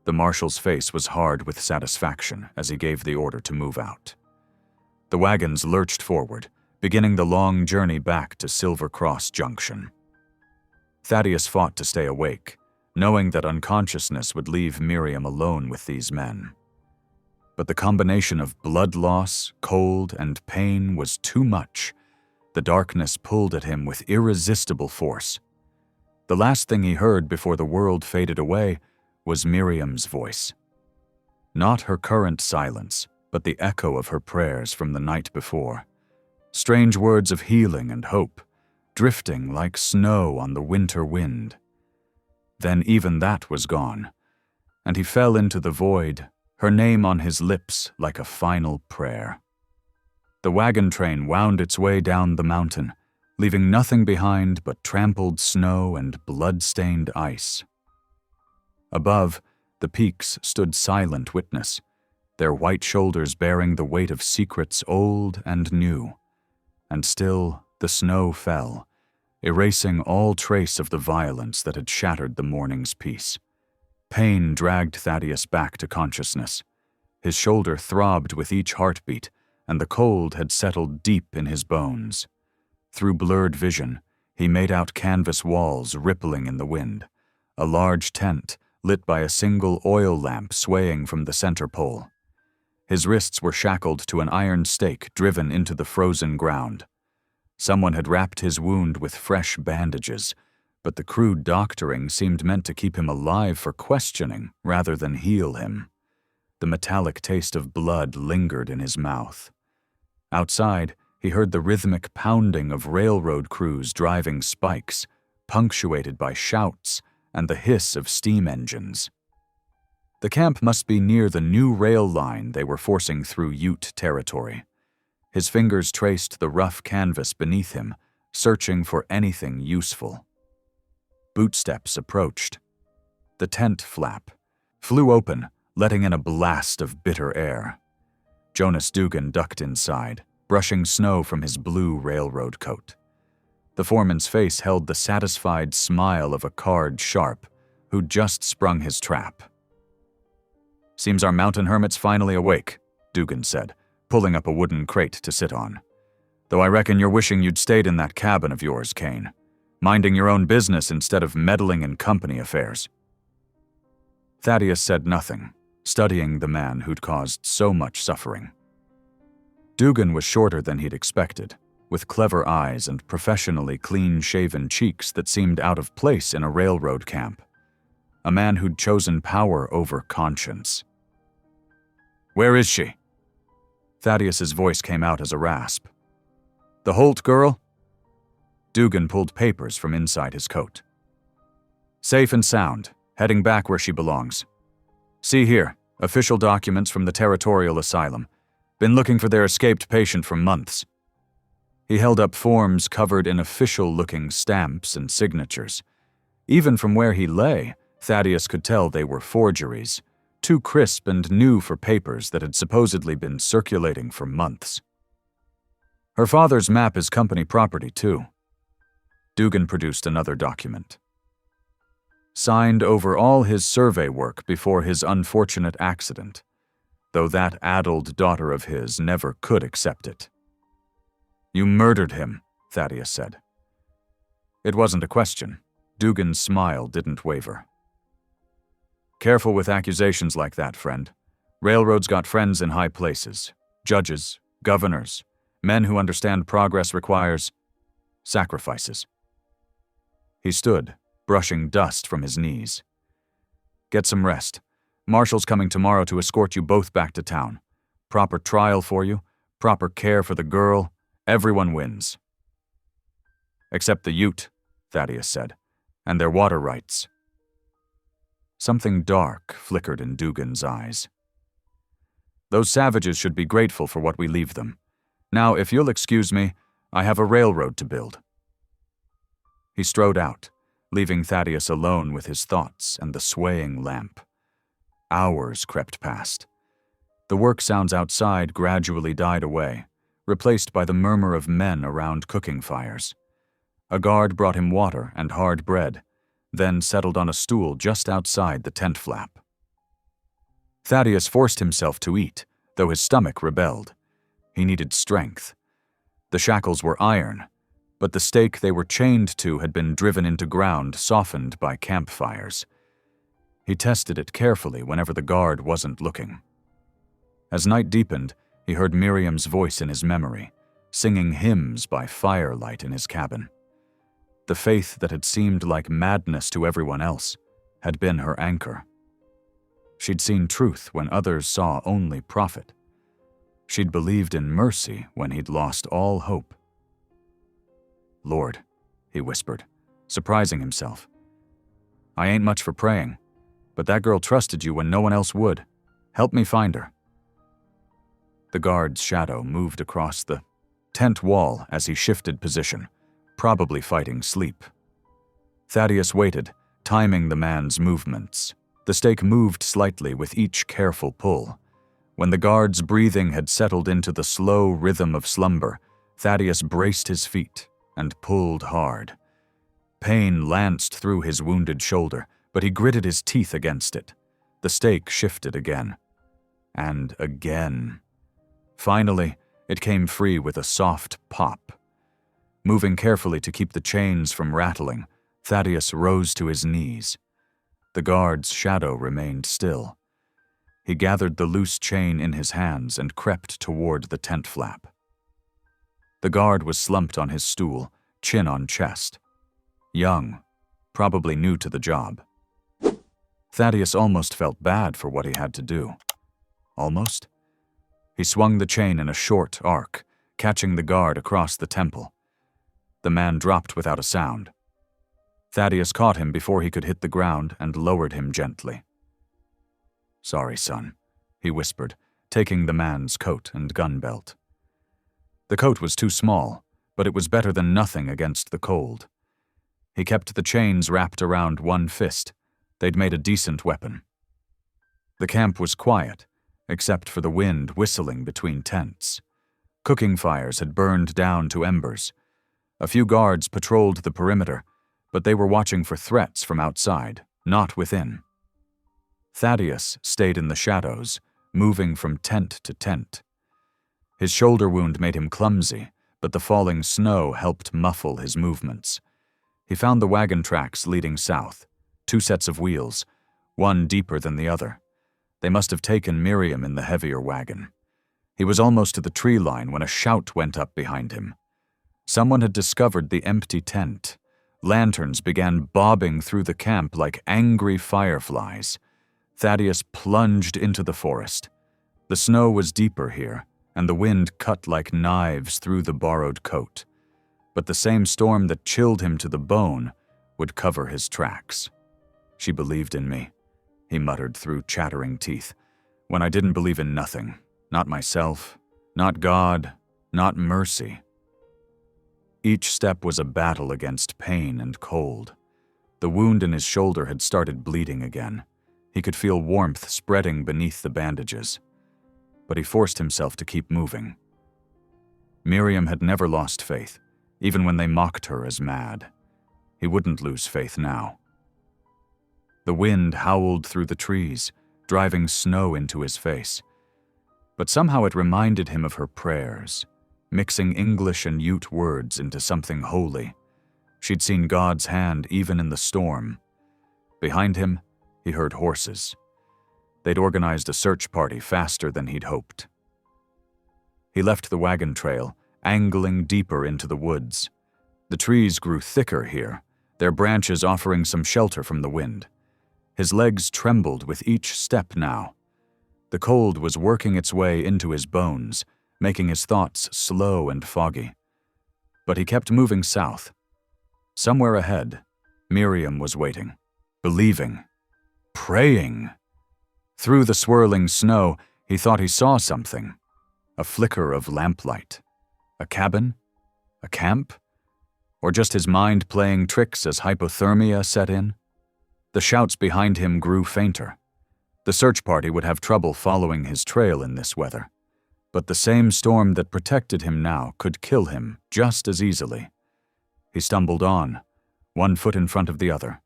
The marshal's face was hard with satisfaction as he gave the order to move out. The wagons lurched forward, beginning the long journey back to Silver Cross Junction. Thaddeus fought to stay awake, knowing that unconsciousness would leave Miriam alone with these men. But the combination of blood loss, cold, and pain was too much. The darkness pulled at him with irresistible force. The last thing he heard before the world faded away was Miriam's voice. Not her current silence, but the echo of her prayers from the night before. Strange words of healing and hope, drifting like snow on the winter wind. Then even that was gone, and he fell into the void, her name on his lips like a final prayer. The wagon train wound its way down the mountain, leaving nothing behind but trampled snow and blood-stained ice. Above, the peaks stood silent witness, their white shoulders bearing the weight of secrets old and new. And still the snow fell, erasing all trace of the violence that had shattered the morning's peace. Pain dragged Thaddeus back to consciousness. His shoulder throbbed with each heartbeat, and the cold had settled deep in his bones. Through blurred vision, he made out canvas walls rippling in the wind, a large tent lit by a single oil lamp swaying from the center pole. His wrists were shackled to an iron stake driven into the frozen ground. Someone had wrapped his wound with fresh bandages, but the crude doctoring seemed meant to keep him alive for questioning rather than heal him. The metallic taste of blood lingered in his mouth. Outside, he heard the rhythmic pounding of railroad crews driving spikes, punctuated by shouts and the hiss of steam engines. The camp must be near the new rail line they were forcing through Ute territory. His fingers traced the rough canvas beneath him, searching for anything useful. Bootsteps approached. The tent flap flew open, letting in a blast of bitter air. Jonas Dugan ducked inside, brushing snow from his blue railroad coat. The foreman's face held the satisfied smile of a card sharp who'd just sprung his trap. "Seems our mountain hermit's finally awake," Dugan said, pulling up a wooden crate to sit on. "Though I reckon you're wishing you'd stayed in that cabin of yours, Kane, minding your own business instead of meddling in company affairs." Thaddeus said nothing, studying the man who'd caused so much suffering. Dugan was shorter than he'd expected, with clever eyes and professionally clean-shaven cheeks that seemed out of place in a railroad camp. A man who'd chosen power over conscience. "Where is she?" Thaddeus's voice came out as a rasp. "The Holt girl?" Dugan pulled papers from inside his coat. "Safe and sound, heading back where she belongs. See here, official documents from the Territorial Asylum. Been looking for their escaped patient for months." He held up forms covered in official-looking stamps and signatures. Even from where he lay, Thaddeus could tell they were forgeries, too crisp and new for papers that had supposedly been circulating for months. Her father's map is company property, too. Dugan produced another document. Signed over all his survey work before his unfortunate accident, though that addled daughter of his never could accept it. "You murdered him," Thaddeus said. It wasn't a question. Dugan's smile didn't waver. "Careful with accusations like that, friend. Railroad's got friends in high places. Judges, governors, men who understand progress requires sacrifices." He stood, brushing dust from his knees. "Get some rest. Marshal's coming tomorrow to escort you both back to town. Proper trial for you, proper care for the girl. Everyone wins." "Except the Ute," Thaddeus said, "and their water rights." Something dark flickered in Dugan's eyes. "Those savages should be grateful for what we leave them. Now, if you'll excuse me, I have a railroad to build." He strode out, leaving Thaddeus alone with his thoughts and the swaying lamp. Hours crept past. The work sounds outside gradually died away, replaced by the murmur of men around cooking fires. A guard brought him water and hard bread, then settled on a stool just outside the tent flap. Thaddeus forced himself to eat, though his stomach rebelled. He needed strength. The shackles were iron, but the stake they were chained to had been driven into ground, softened by campfires. He tested it carefully whenever the guard wasn't looking. As night deepened, he heard Miriam's voice in his memory, singing hymns by firelight in his cabin. The faith that had seemed like madness to everyone else had been her anchor. She'd seen truth when others saw only profit. She'd believed in mercy when he'd lost all hope. "Lord," he whispered, surprising himself. "I ain't much for praying, but that girl trusted you when no one else would. Help me find her." The guard's shadow moved across the tent wall as he shifted position, probably fighting sleep. Thaddeus waited, timing the man's movements. The stake moved slightly with each careful pull. When the guard's breathing had settled into the slow rhythm of slumber, Thaddeus braced his feet and pulled hard. Pain lanced through his wounded shoulder, but he gritted his teeth against it. The stake shifted again. And again. Finally, it came free with a soft pop. Moving carefully to keep the chains from rattling, Thaddeus rose to his knees. The guard's shadow remained still. He gathered the loose chain in his hands and crept toward the tent flap. The guard was slumped on his stool, chin on chest. Young, probably new to the job. Thaddeus almost felt bad for what he had to do. Almost? He swung the chain in a short arc, catching the guard across the temple. The man dropped without a sound. Thaddeus caught him before he could hit the ground and lowered him gently. "Sorry, son," he whispered, taking the man's coat and gun belt. The coat was too small, but it was better than nothing against the cold. He kept the chains wrapped around one fist. They'd made a decent weapon. The camp was quiet, except for the wind whistling between tents. Cooking fires had burned down to embers. A few guards patrolled the perimeter, but they were watching for threats from outside, not within. Thaddeus stayed in the shadows, moving from tent to tent. His shoulder wound made him clumsy, but the falling snow helped muffle his movements. He found the wagon tracks leading south, 2 sets of wheels, one deeper than the other. They must have taken Miriam in the heavier wagon. He was almost to the tree line when a shout went up behind him. Someone had discovered the empty tent. Lanterns began bobbing through the camp like angry fireflies. Thaddeus plunged into the forest. The snow was deeper here, and the wind cut like knives through the borrowed coat. But the same storm that chilled him to the bone would cover his tracks. "She believed in me," he muttered through chattering teeth, "when I didn't believe in nothing. Not myself, not God, not mercy." Each step was a battle against pain and cold. The wound in his shoulder had started bleeding again. He could feel warmth spreading beneath the bandages. But he forced himself to keep moving. Miriam had never lost faith, even when they mocked her as mad. He wouldn't lose faith now. The wind howled through the trees, driving snow into his face. But somehow it reminded him of her prayers, mixing English and Ute words into something holy. She'd seen God's hand even in the storm. Behind him, he heard horses. They'd organized a search party faster than he'd hoped. He left the wagon trail, angling deeper into the woods. The trees grew thicker here, their branches offering some shelter from the wind. His legs trembled with each step now. The cold was working its way into his bones, making his thoughts slow and foggy. But he kept moving south. Somewhere ahead, Miriam was waiting, believing, praying. Through the swirling snow, he thought he saw something. A flicker of lamplight. A cabin? A camp? Or just his mind playing tricks as hypothermia set in? The shouts behind him grew fainter. The search party would have trouble following his trail in this weather. But the same storm that protected him now could kill him just as easily. He stumbled on, one foot in front of the other.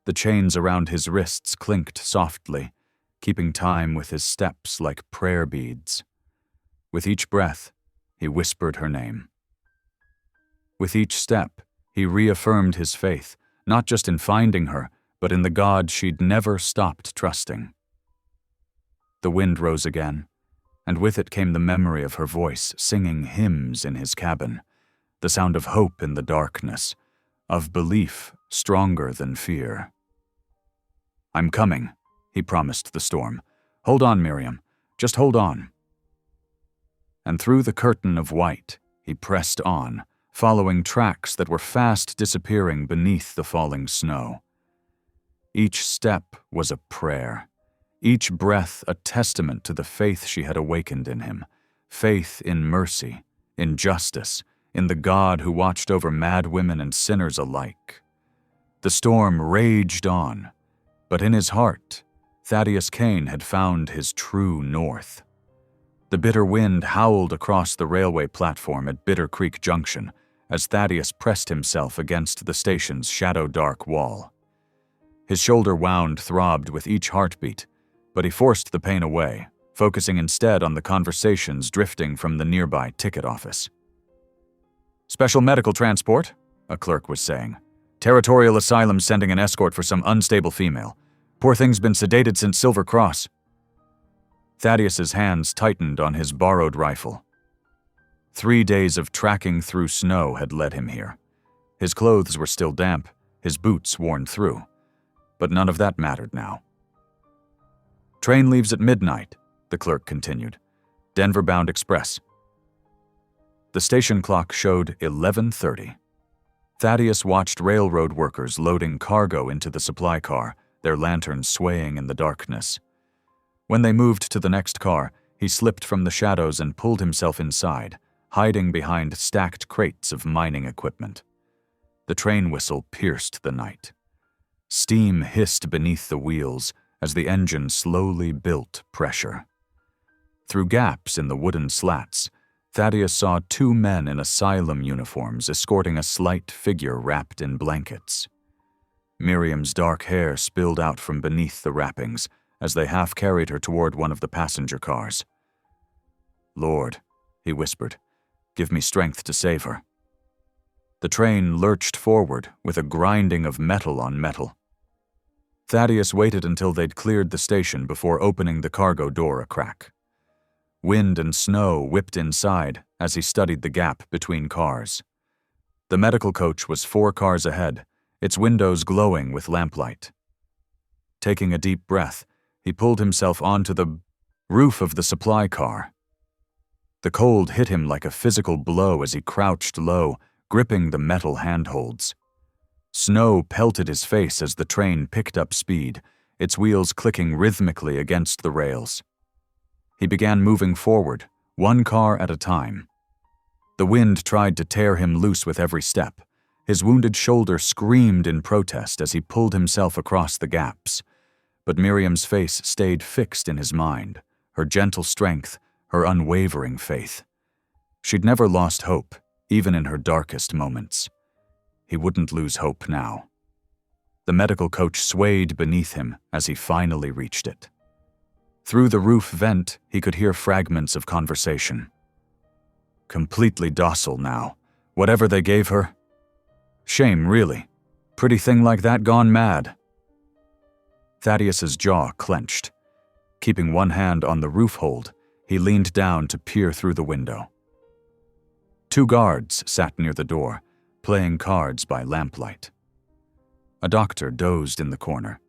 The chains around his wrists clinked softly, keeping time with his steps like prayer beads. With each breath, he whispered her name. With each step, he reaffirmed his faith, not just in finding her, but in the God she'd never stopped trusting. The wind rose again, and with it came the memory of her voice singing hymns in his cabin, the sound of hope in the darkness, of belief stronger than fear. "I'm coming," he promised the storm. "Hold on, Miriam. Just hold on." And through the curtain of white, he pressed on, following tracks that were fast disappearing beneath the falling snow. Each step was a prayer, each breath a testament to the faith she had awakened in him, faith in mercy, in justice, in the God who watched over mad women and sinners alike. The storm raged on, but in his heart, Thaddeus Kane had found his true north. The bitter wind howled across the railway platform at Bitter Creek Junction, as Thaddeus pressed himself against the station's shadow-dark wall. His shoulder wound throbbed with each heartbeat, but he forced the pain away, focusing instead on the conversations drifting from the nearby ticket office. "Special medical transport," a clerk was saying. "Territorial Asylum sending an escort for some unstable female. Poor thing's been sedated since Silver Cross." Thaddeus's hands tightened on his borrowed rifle. 3 days of tracking through snow had led him here. His clothes were still damp, his boots worn through, but none of that mattered now. "Train leaves at midnight," the clerk continued. "Denver-bound express." The station clock showed 11:30. Thaddeus watched railroad workers loading cargo into the supply car, their lanterns swaying in the darkness. When they moved to the next car, he slipped from the shadows and pulled himself inside, hiding behind stacked crates of mining equipment. The train whistle pierced the night. Steam hissed beneath the wheels as the engine slowly built pressure. Through gaps in the wooden slats, Thaddeus saw 2 men in asylum uniforms escorting a slight figure wrapped in blankets. Miriam's dark hair spilled out from beneath the wrappings as they half-carried her toward one of the passenger cars. "Lord," he whispered, "give me strength to save her." The train lurched forward with a grinding of metal on metal. Thaddeus waited until they'd cleared the station before opening the cargo door a crack. Wind and snow whipped inside as he studied the gap between cars. The medical coach was 4 cars ahead, its windows glowing with lamplight. Taking a deep breath, he pulled himself onto the roof of the supply car. The cold hit him like a physical blow as he crouched low, gripping the metal handholds. Snow pelted his face as the train picked up speed, its wheels clicking rhythmically against the rails. He began moving forward, 1 car at a time. The wind tried to tear him loose with every step. His wounded shoulder screamed in protest as he pulled himself across the gaps. But Miriam's face stayed fixed in his mind, her gentle strength, her unwavering faith. She'd never lost hope, even in her darkest moments. He wouldn't lose hope now. The medical coach swayed beneath him as he finally reached it. Through the roof vent, he could hear fragments of conversation. Completely docile now, whatever they gave her. Shame, really. Pretty thing like that gone mad. Thaddeus's jaw clenched. Keeping one hand on the roof hold, he leaned down to peer through the window. 2 guards sat near the door, playing cards by lamplight. A doctor dozed in the corner,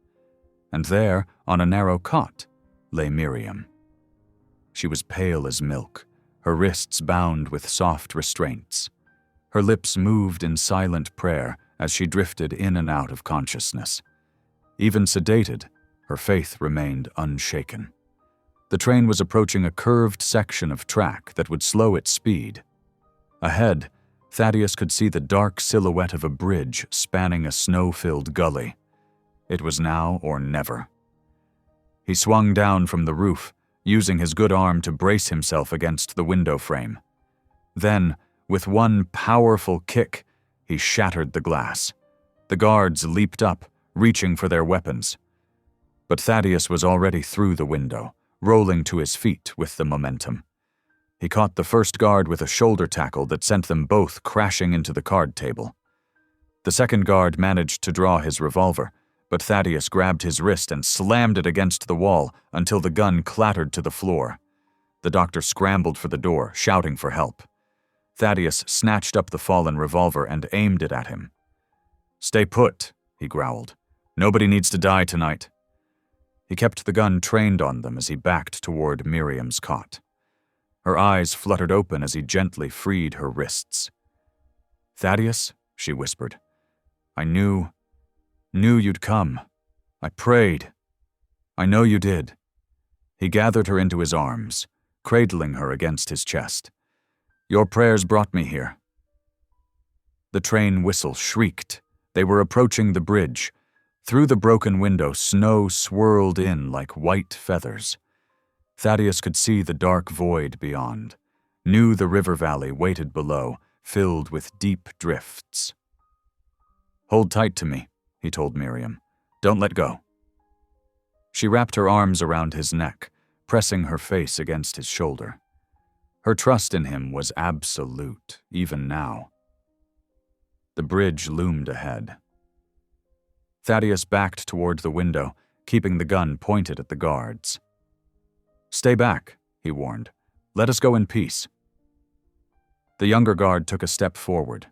and there, on a narrow cot, lay Miriam. She was pale as milk, her wrists bound with soft restraints. Her lips moved in silent prayer as she drifted in and out of consciousness. Even sedated, her faith remained unshaken. The train was approaching a curved section of track that would slow its speed. Ahead, Thaddeus could see the dark silhouette of a bridge spanning a snow-filled gully. It was now or never. He swung down from the roof, using his good arm to brace himself against the window frame. Then, with one powerful kick, he shattered the glass. The guards leaped up, reaching for their weapons. But Thaddeus was already through the window, rolling to his feet with the momentum. He caught the first guard with a shoulder tackle that sent them both crashing into the card table. The second guard managed to draw his revolver, but Thaddeus grabbed his wrist and slammed it against the wall until the gun clattered to the floor. The doctor scrambled for the door, shouting for help. Thaddeus snatched up the fallen revolver and aimed it at him. "Stay put," he growled. "Nobody needs to die tonight." He kept the gun trained on them as he backed toward Miriam's cot. Her eyes fluttered open as he gently freed her wrists. "Thaddeus," she whispered, I knew you'd come. I prayed. I know you did." He gathered her into his arms, cradling her against his chest. "Your prayers brought me here." The train whistle shrieked. They were approaching the bridge. Through the broken window, snow swirled in like white feathers. Thaddeus could see the dark void beyond, knew the river valley waited below, filled with deep drifts. "Hold tight to me," he told Miriam. "Don't let go." She wrapped her arms around his neck, pressing her face against his shoulder. Her trust in him was absolute, even now. The bridge loomed ahead. Thaddeus backed toward the window, keeping the gun pointed at the guards. "Stay back," he warned. "Let us go in peace." The younger guard took a step forward.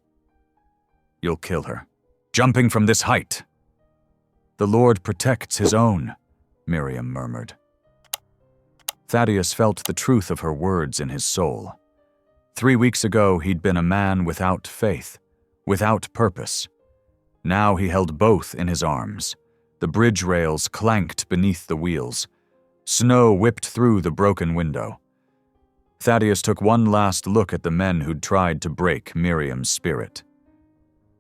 "You'll kill her. Jumping from this height." "The Lord protects his own," Miriam murmured. Thaddeus felt the truth of her words in his soul. 3 weeks ago, he'd been a man without faith, without purpose. Now he held both in his arms. The bridge rails clanked beneath the wheels. Snow whipped through the broken window. Thaddeus took one last look at the men who'd tried to break Miriam's spirit.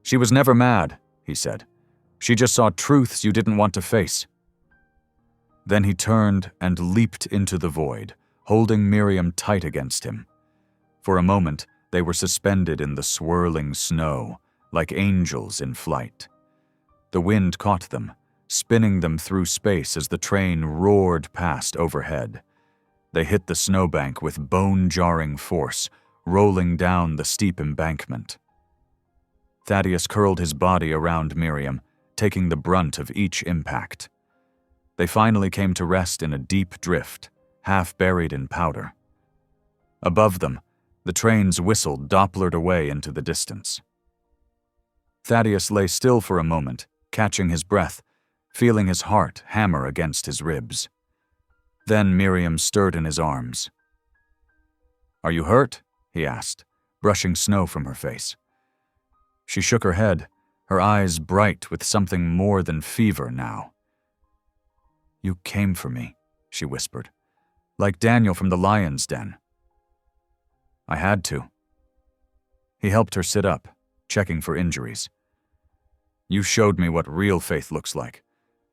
"She was never mad," he said. "She just saw truths you didn't want to face." Then he turned and leaped into the void, holding Miriam tight against him. For a moment, they were suspended in the swirling snow, like angels in flight. The wind caught them, spinning them through space as the train roared past overhead. They hit the snowbank with bone-jarring force, rolling down the steep embankment. Thaddeus curled his body around Miriam, taking the brunt of each impact. They finally came to rest in a deep drift, half buried in powder. Above them, the train's whistle dopplered away into the distance. Thaddeus lay still for a moment, catching his breath, feeling his heart hammer against his ribs. Then Miriam stirred in his arms. "Are you hurt?" he asked, brushing snow from her face. She shook her head, her eyes bright with something more than fever now. "You came for me," she whispered, "like Daniel from the lion's den." "I had to." He helped her sit up, checking for injuries. "You showed me what real faith looks like,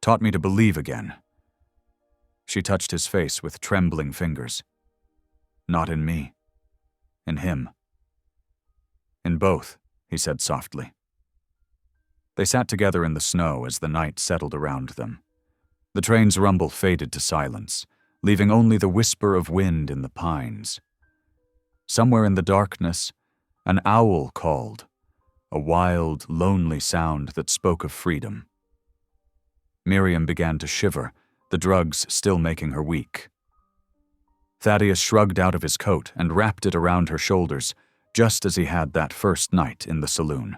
taught me to believe again." She touched his face with trembling fingers. "Not in me. In him." "In both," he said softly. They sat together in the snow as the night settled around them. The train's rumble faded to silence, leaving only the whisper of wind in the pines. Somewhere in the darkness, an owl called, a wild, lonely sound that spoke of freedom. Miriam began to shiver, the drugs still making her weak. Thaddeus shrugged out of his coat and wrapped it around her shoulders, just as he had that first night in the saloon.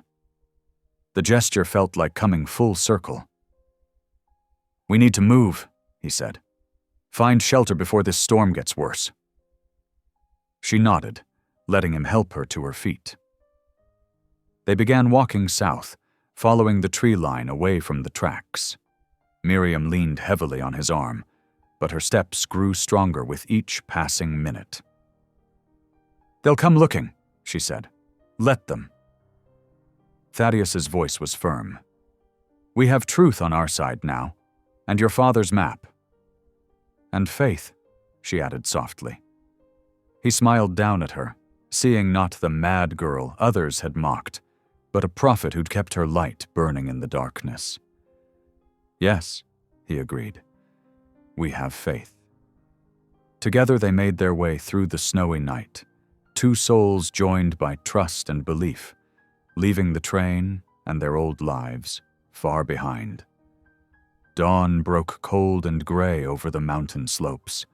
The gesture felt like coming full circle. "We need to move," he said. "Find shelter before this storm gets worse." She nodded, letting him help her to her feet. They began walking south, following the tree line away from the tracks. Miriam leaned heavily on his arm, but her steps grew stronger with each passing minute. "They'll come looking," she said. "Let them." Thaddeus's voice was firm. "We have truth on our side now, and your father's map." "And faith," she added softly. He smiled down at her, seeing not the mad girl others had mocked, but a prophet who'd kept her light burning in the darkness. "Yes," he agreed. "We have faith." Together they made their way through the snowy night, two souls joined by trust and belief, leaving the train and their old lives far behind. Dawn broke cold and gray over the mountain slopes.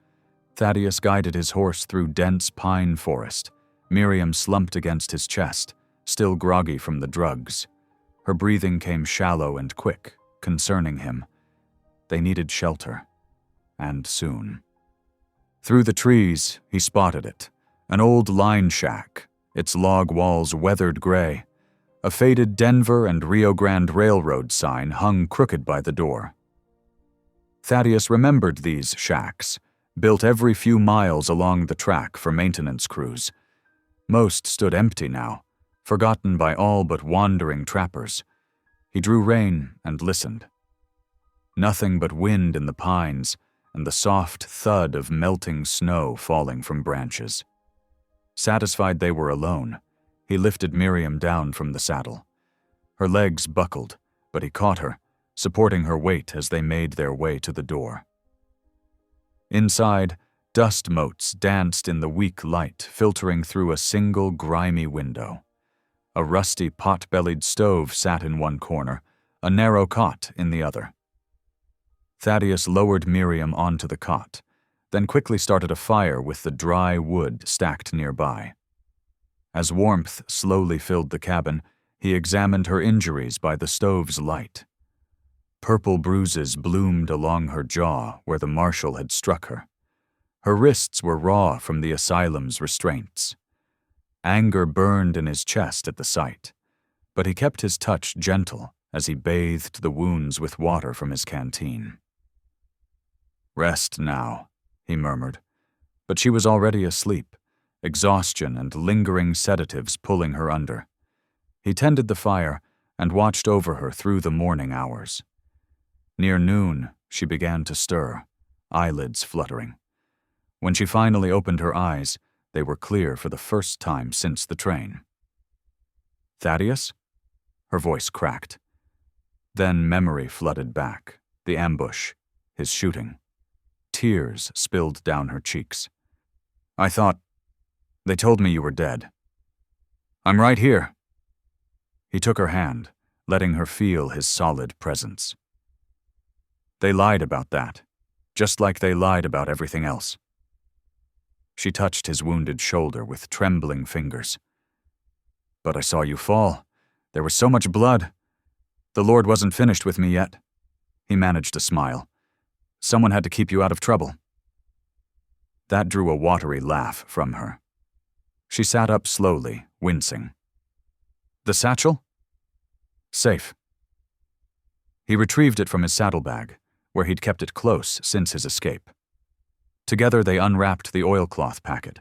Thaddeus guided his horse through dense pine forest. Miriam slumped against his chest, still groggy from the drugs. Her breathing came shallow and quick, concerning him. They needed shelter, and soon. Through the trees, he spotted it, an old line shack, its log walls weathered gray. A faded Denver and Rio Grande Railroad sign hung crooked by the door. Thaddeus remembered these shacks, built every few miles along the track for maintenance crews. Most stood empty now, forgotten by all but wandering trappers. He drew rein and listened. Nothing but wind in the pines and the soft thud of melting snow falling from branches. Satisfied they were alone, He lifted Miriam down from the saddle. Her legs buckled, but he caught her, supporting her weight as they made their way to the door. Inside, dust motes danced in the weak light filtering through a single grimy window. A rusty pot-bellied stove sat in one corner, a narrow cot in the other. Thaddeus lowered Miriam onto the cot, then quickly started a fire with the dry wood stacked nearby. As warmth slowly filled the cabin, he examined her injuries by the stove's light. Purple bruises bloomed along her jaw where the marshal had struck her. Her wrists were raw from the asylum's restraints. Anger burned in his chest at the sight, but he kept his touch gentle as he bathed the wounds with water from his canteen. "Rest now," he murmured, but she was already asleep, exhaustion and lingering sedatives pulling her under. He tended the fire and watched over her through the morning hours. Near noon, she began to stir, eyelids fluttering. When she finally opened her eyes, they were clear for the first time since the train. "Thaddeus?" Her voice cracked. Then memory flooded back, the ambush, his shooting. Tears spilled down her cheeks. "I thought... They told me you were dead. I'm right here." He took her hand, letting her feel his solid presence. "They lied about that, just like they lied about everything else." She touched his wounded shoulder with trembling fingers. "But I saw you fall. There was so much blood. The Lord wasn't finished with me yet." He managed a smile. "Someone had to keep you out of trouble." That drew a watery laugh from her. She sat up slowly, wincing. "The satchel?" "Safe." He retrieved it from his saddlebag, where he'd kept it close since his escape. Together they unwrapped the oilcloth packet.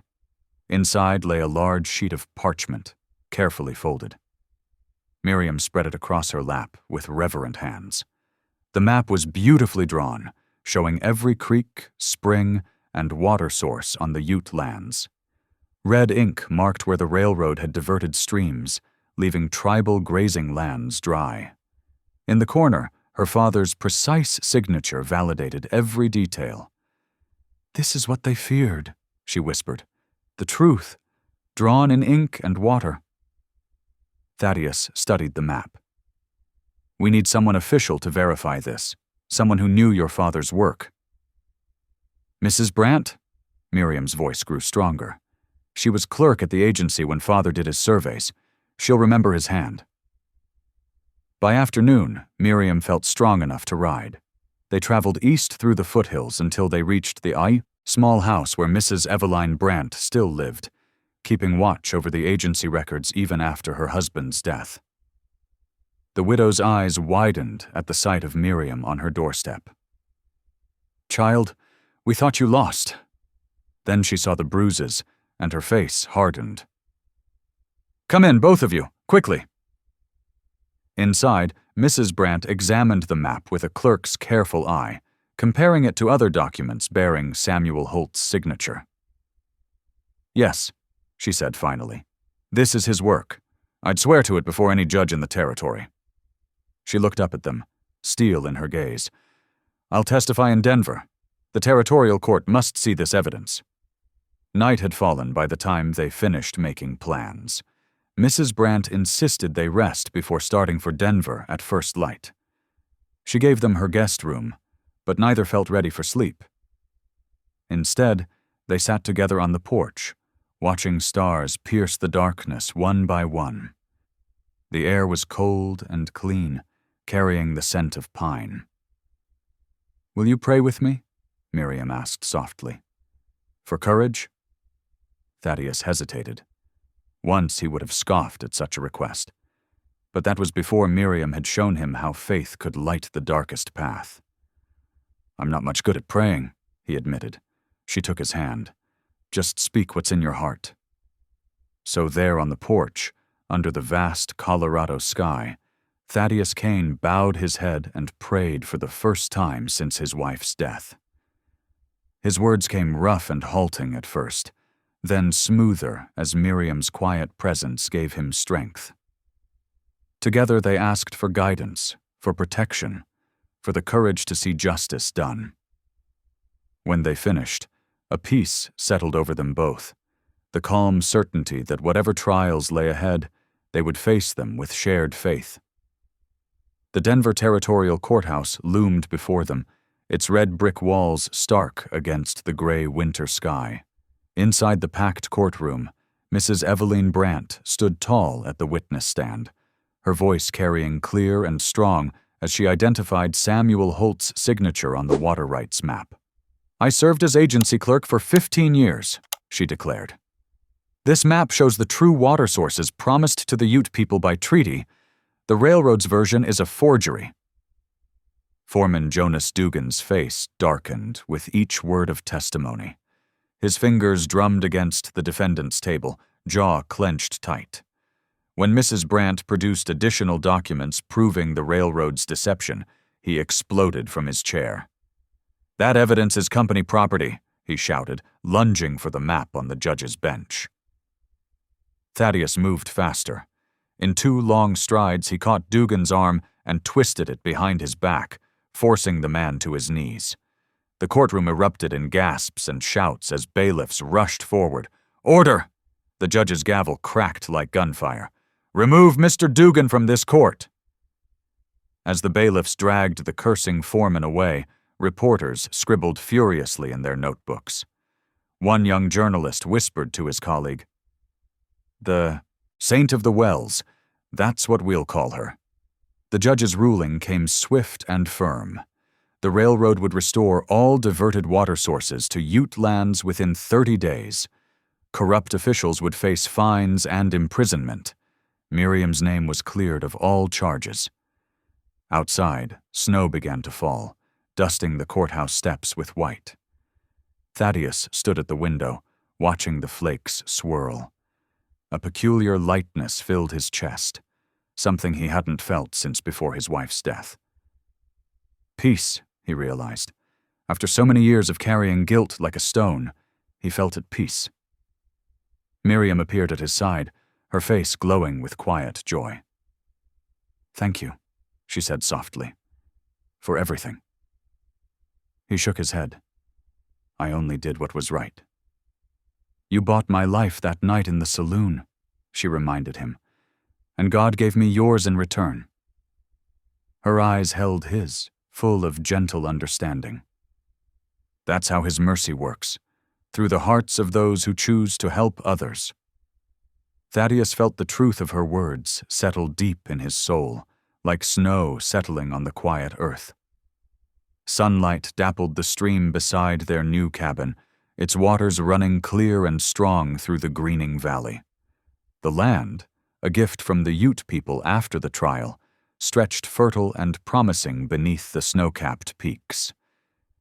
Inside lay a large sheet of parchment, carefully folded. Miriam spread it across her lap with reverent hands. The map was beautifully drawn, showing every creek, spring, and water source on the Ute lands. Red ink marked where the railroad had diverted streams, leaving tribal grazing lands dry. In the corner, her father's precise signature validated every detail. "This is what they feared," she whispered. "The truth, drawn in ink and water." Thaddeus studied the map. "We need someone official to verify this, someone who knew your father's work." "Mrs. Brandt?" Miriam's voice grew stronger. She was clerk at the agency when father did his surveys. She'll remember his hand. By afternoon, Miriam felt strong enough to ride. They traveled east through the foothills until they reached the small house where Mrs. Eveline Brandt still lived, keeping watch over the agency records even after her husband's death. The widow's eyes widened at the sight of Miriam on her doorstep. "Child, we thought you lost." Then she saw the bruises, and her face hardened. "Come in, both of you, quickly." Inside, Mrs. Brandt examined the map with a clerk's careful eye, comparing it to other documents bearing Samuel Holt's signature. "Yes," she said finally. "This is his work. I'd swear to it before any judge in the territory." She looked up at them, steel in her gaze. "I'll testify in Denver. The territorial court must see this evidence." Night had fallen by the time they finished making plans. Mrs. Brandt insisted they rest before starting for Denver at first light. She gave them her guest room, but neither felt ready for sleep. Instead, they sat together on the porch, watching stars pierce the darkness one by one. The air was cold and clean, carrying the scent of pine. "Will you pray with me?" Miriam asked softly. "For courage?" Thaddeus hesitated. Once he would have scoffed at such a request, but that was before Miriam had shown him how faith could light the darkest path. "I'm not much good at praying," he admitted. She took his hand. "Just speak what's in your heart." So there on the porch, under the vast Colorado sky, Thaddeus Kane bowed his head and prayed for the first time since his wife's death. His words came rough and halting at first, then smoother as Miriam's quiet presence gave him strength. Together they asked for guidance, for protection, for the courage to see justice done. When they finished, a peace settled over them both, the calm certainty that whatever trials lay ahead, they would face them with shared faith. The Denver Territorial Courthouse loomed before them, its red brick walls stark against the gray winter sky. Inside the packed courtroom, Mrs. Eveline Brandt stood tall at the witness stand, her voice carrying clear and strong as she identified Samuel Holt's signature on the water rights map. "I served as agency clerk for 15 years, she declared. "This map shows the true water sources promised to the Ute people by treaty. The railroad's version is a forgery." Foreman Jonas Dugan's face darkened with each word of testimony. His fingers drummed against the defendant's table, jaw clenched tight. When Mrs. Brandt produced additional documents proving the railroad's deception, he exploded from his chair. "That evidence is company property," he shouted, lunging for the map on the judge's bench. Thaddeus moved faster. In 2 long strides, he caught Dugan's arm and twisted it behind his back, forcing the man to his knees. The courtroom erupted in gasps and shouts as bailiffs rushed forward. "Order!" The judge's gavel cracked like gunfire. "Remove Mr. Dugan from this court!" As the bailiffs dragged the cursing foreman away, reporters scribbled furiously in their notebooks. One young journalist whispered to his colleague, "The Saint of the Wells, that's what we'll call her." The judge's ruling came swift and firm. The railroad would restore all diverted water sources to Ute lands within 30 days. Corrupt officials would face fines and imprisonment. Miriam's name was cleared of all charges. Outside, snow began to fall, dusting the courthouse steps with white. Thaddeus stood at the window, watching the flakes swirl. A peculiar lightness filled his chest, something he hadn't felt since before his wife's death. Peace, he realized. After so many years of carrying guilt like a stone, he felt at peace. Miriam appeared at his side, her face glowing with quiet joy. "Thank you," she said softly, "for everything." He shook his head. "I only did what was right." "You bought my life that night in the saloon," she reminded him, "and God gave me yours in return." Her eyes held his, full of gentle understanding. That's how his mercy works, through the hearts of those who choose to help others. Thaddeus felt the truth of her words settle deep in his soul, like snow settling on the quiet earth. Sunlight dappled the stream beside their new cabin, its waters running clear and strong through the greening valley. The land, a gift from the Ute people after the trial, stretched fertile and promising beneath the snow-capped peaks.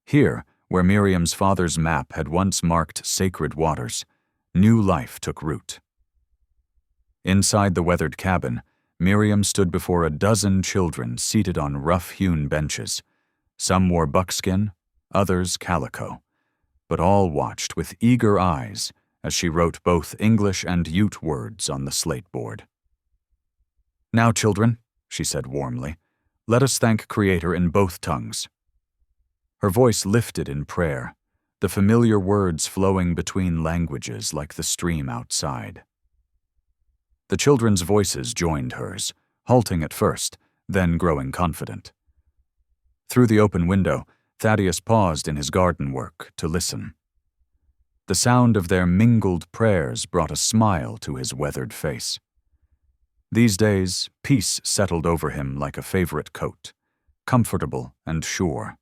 Here, where Miriam's father's map had once marked sacred waters, new life took root. Inside the weathered cabin, Miriam stood before a dozen children seated on rough-hewn benches. Some wore buckskin, others calico, but all watched with eager eyes as she wrote both English and Ute words on the slate board. "Now, children," she said warmly, "let us thank Creator in both tongues." Her voice lifted in prayer, the familiar words flowing between languages like the stream outside. The children's voices joined hers, halting at first, then growing confident. Through the open window, Thaddeus paused in his garden work to listen. The sound of their mingled prayers brought a smile to his weathered face. These days, peace settled over him like a favorite coat, comfortable and sure.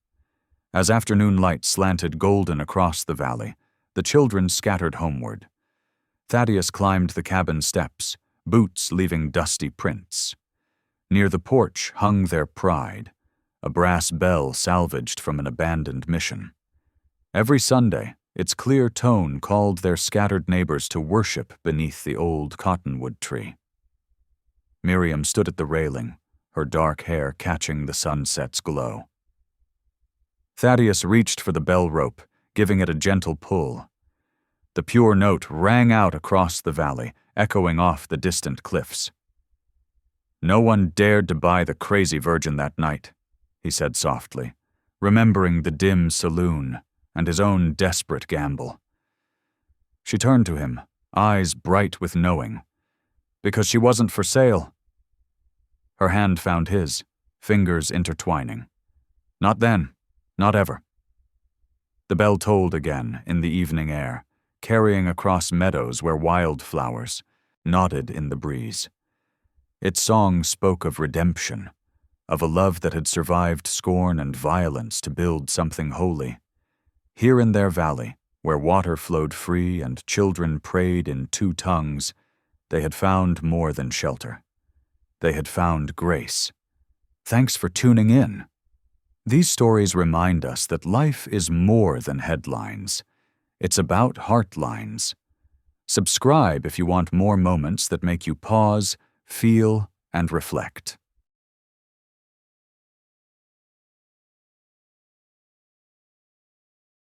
As afternoon light slanted golden across the valley, the children scattered homeward. Thaddeus climbed the cabin steps, boots leaving dusty prints. Near the porch hung their pride, a brass bell salvaged from an abandoned mission. Every Sunday, its clear tone called their scattered neighbors to worship beneath the old cottonwood tree. Miriam stood at the railing, her dark hair catching the sunset's glow. Thaddeus reached for the bell rope, giving it a gentle pull. The pure note rang out across the valley, echoing off the distant cliffs. "No one dared to buy the crazy virgin that night," he said softly, remembering the dim saloon and his own desperate gamble. She turned to him, eyes bright with knowing. "Because she wasn't for sale." Her hand found his, fingers intertwining. "Not then, not ever." The bell tolled again in the evening air, carrying across meadows where wildflowers nodded in the breeze. Its song spoke of redemption, of a love that had survived scorn and violence to build something holy. Here in their valley, where water flowed free and children prayed in two tongues, they had found more than shelter. They had found grace. Thanks for tuning in. These stories remind us that life is more than headlines. It's about heartlines. Subscribe if you want more moments that make you pause, feel, and reflect.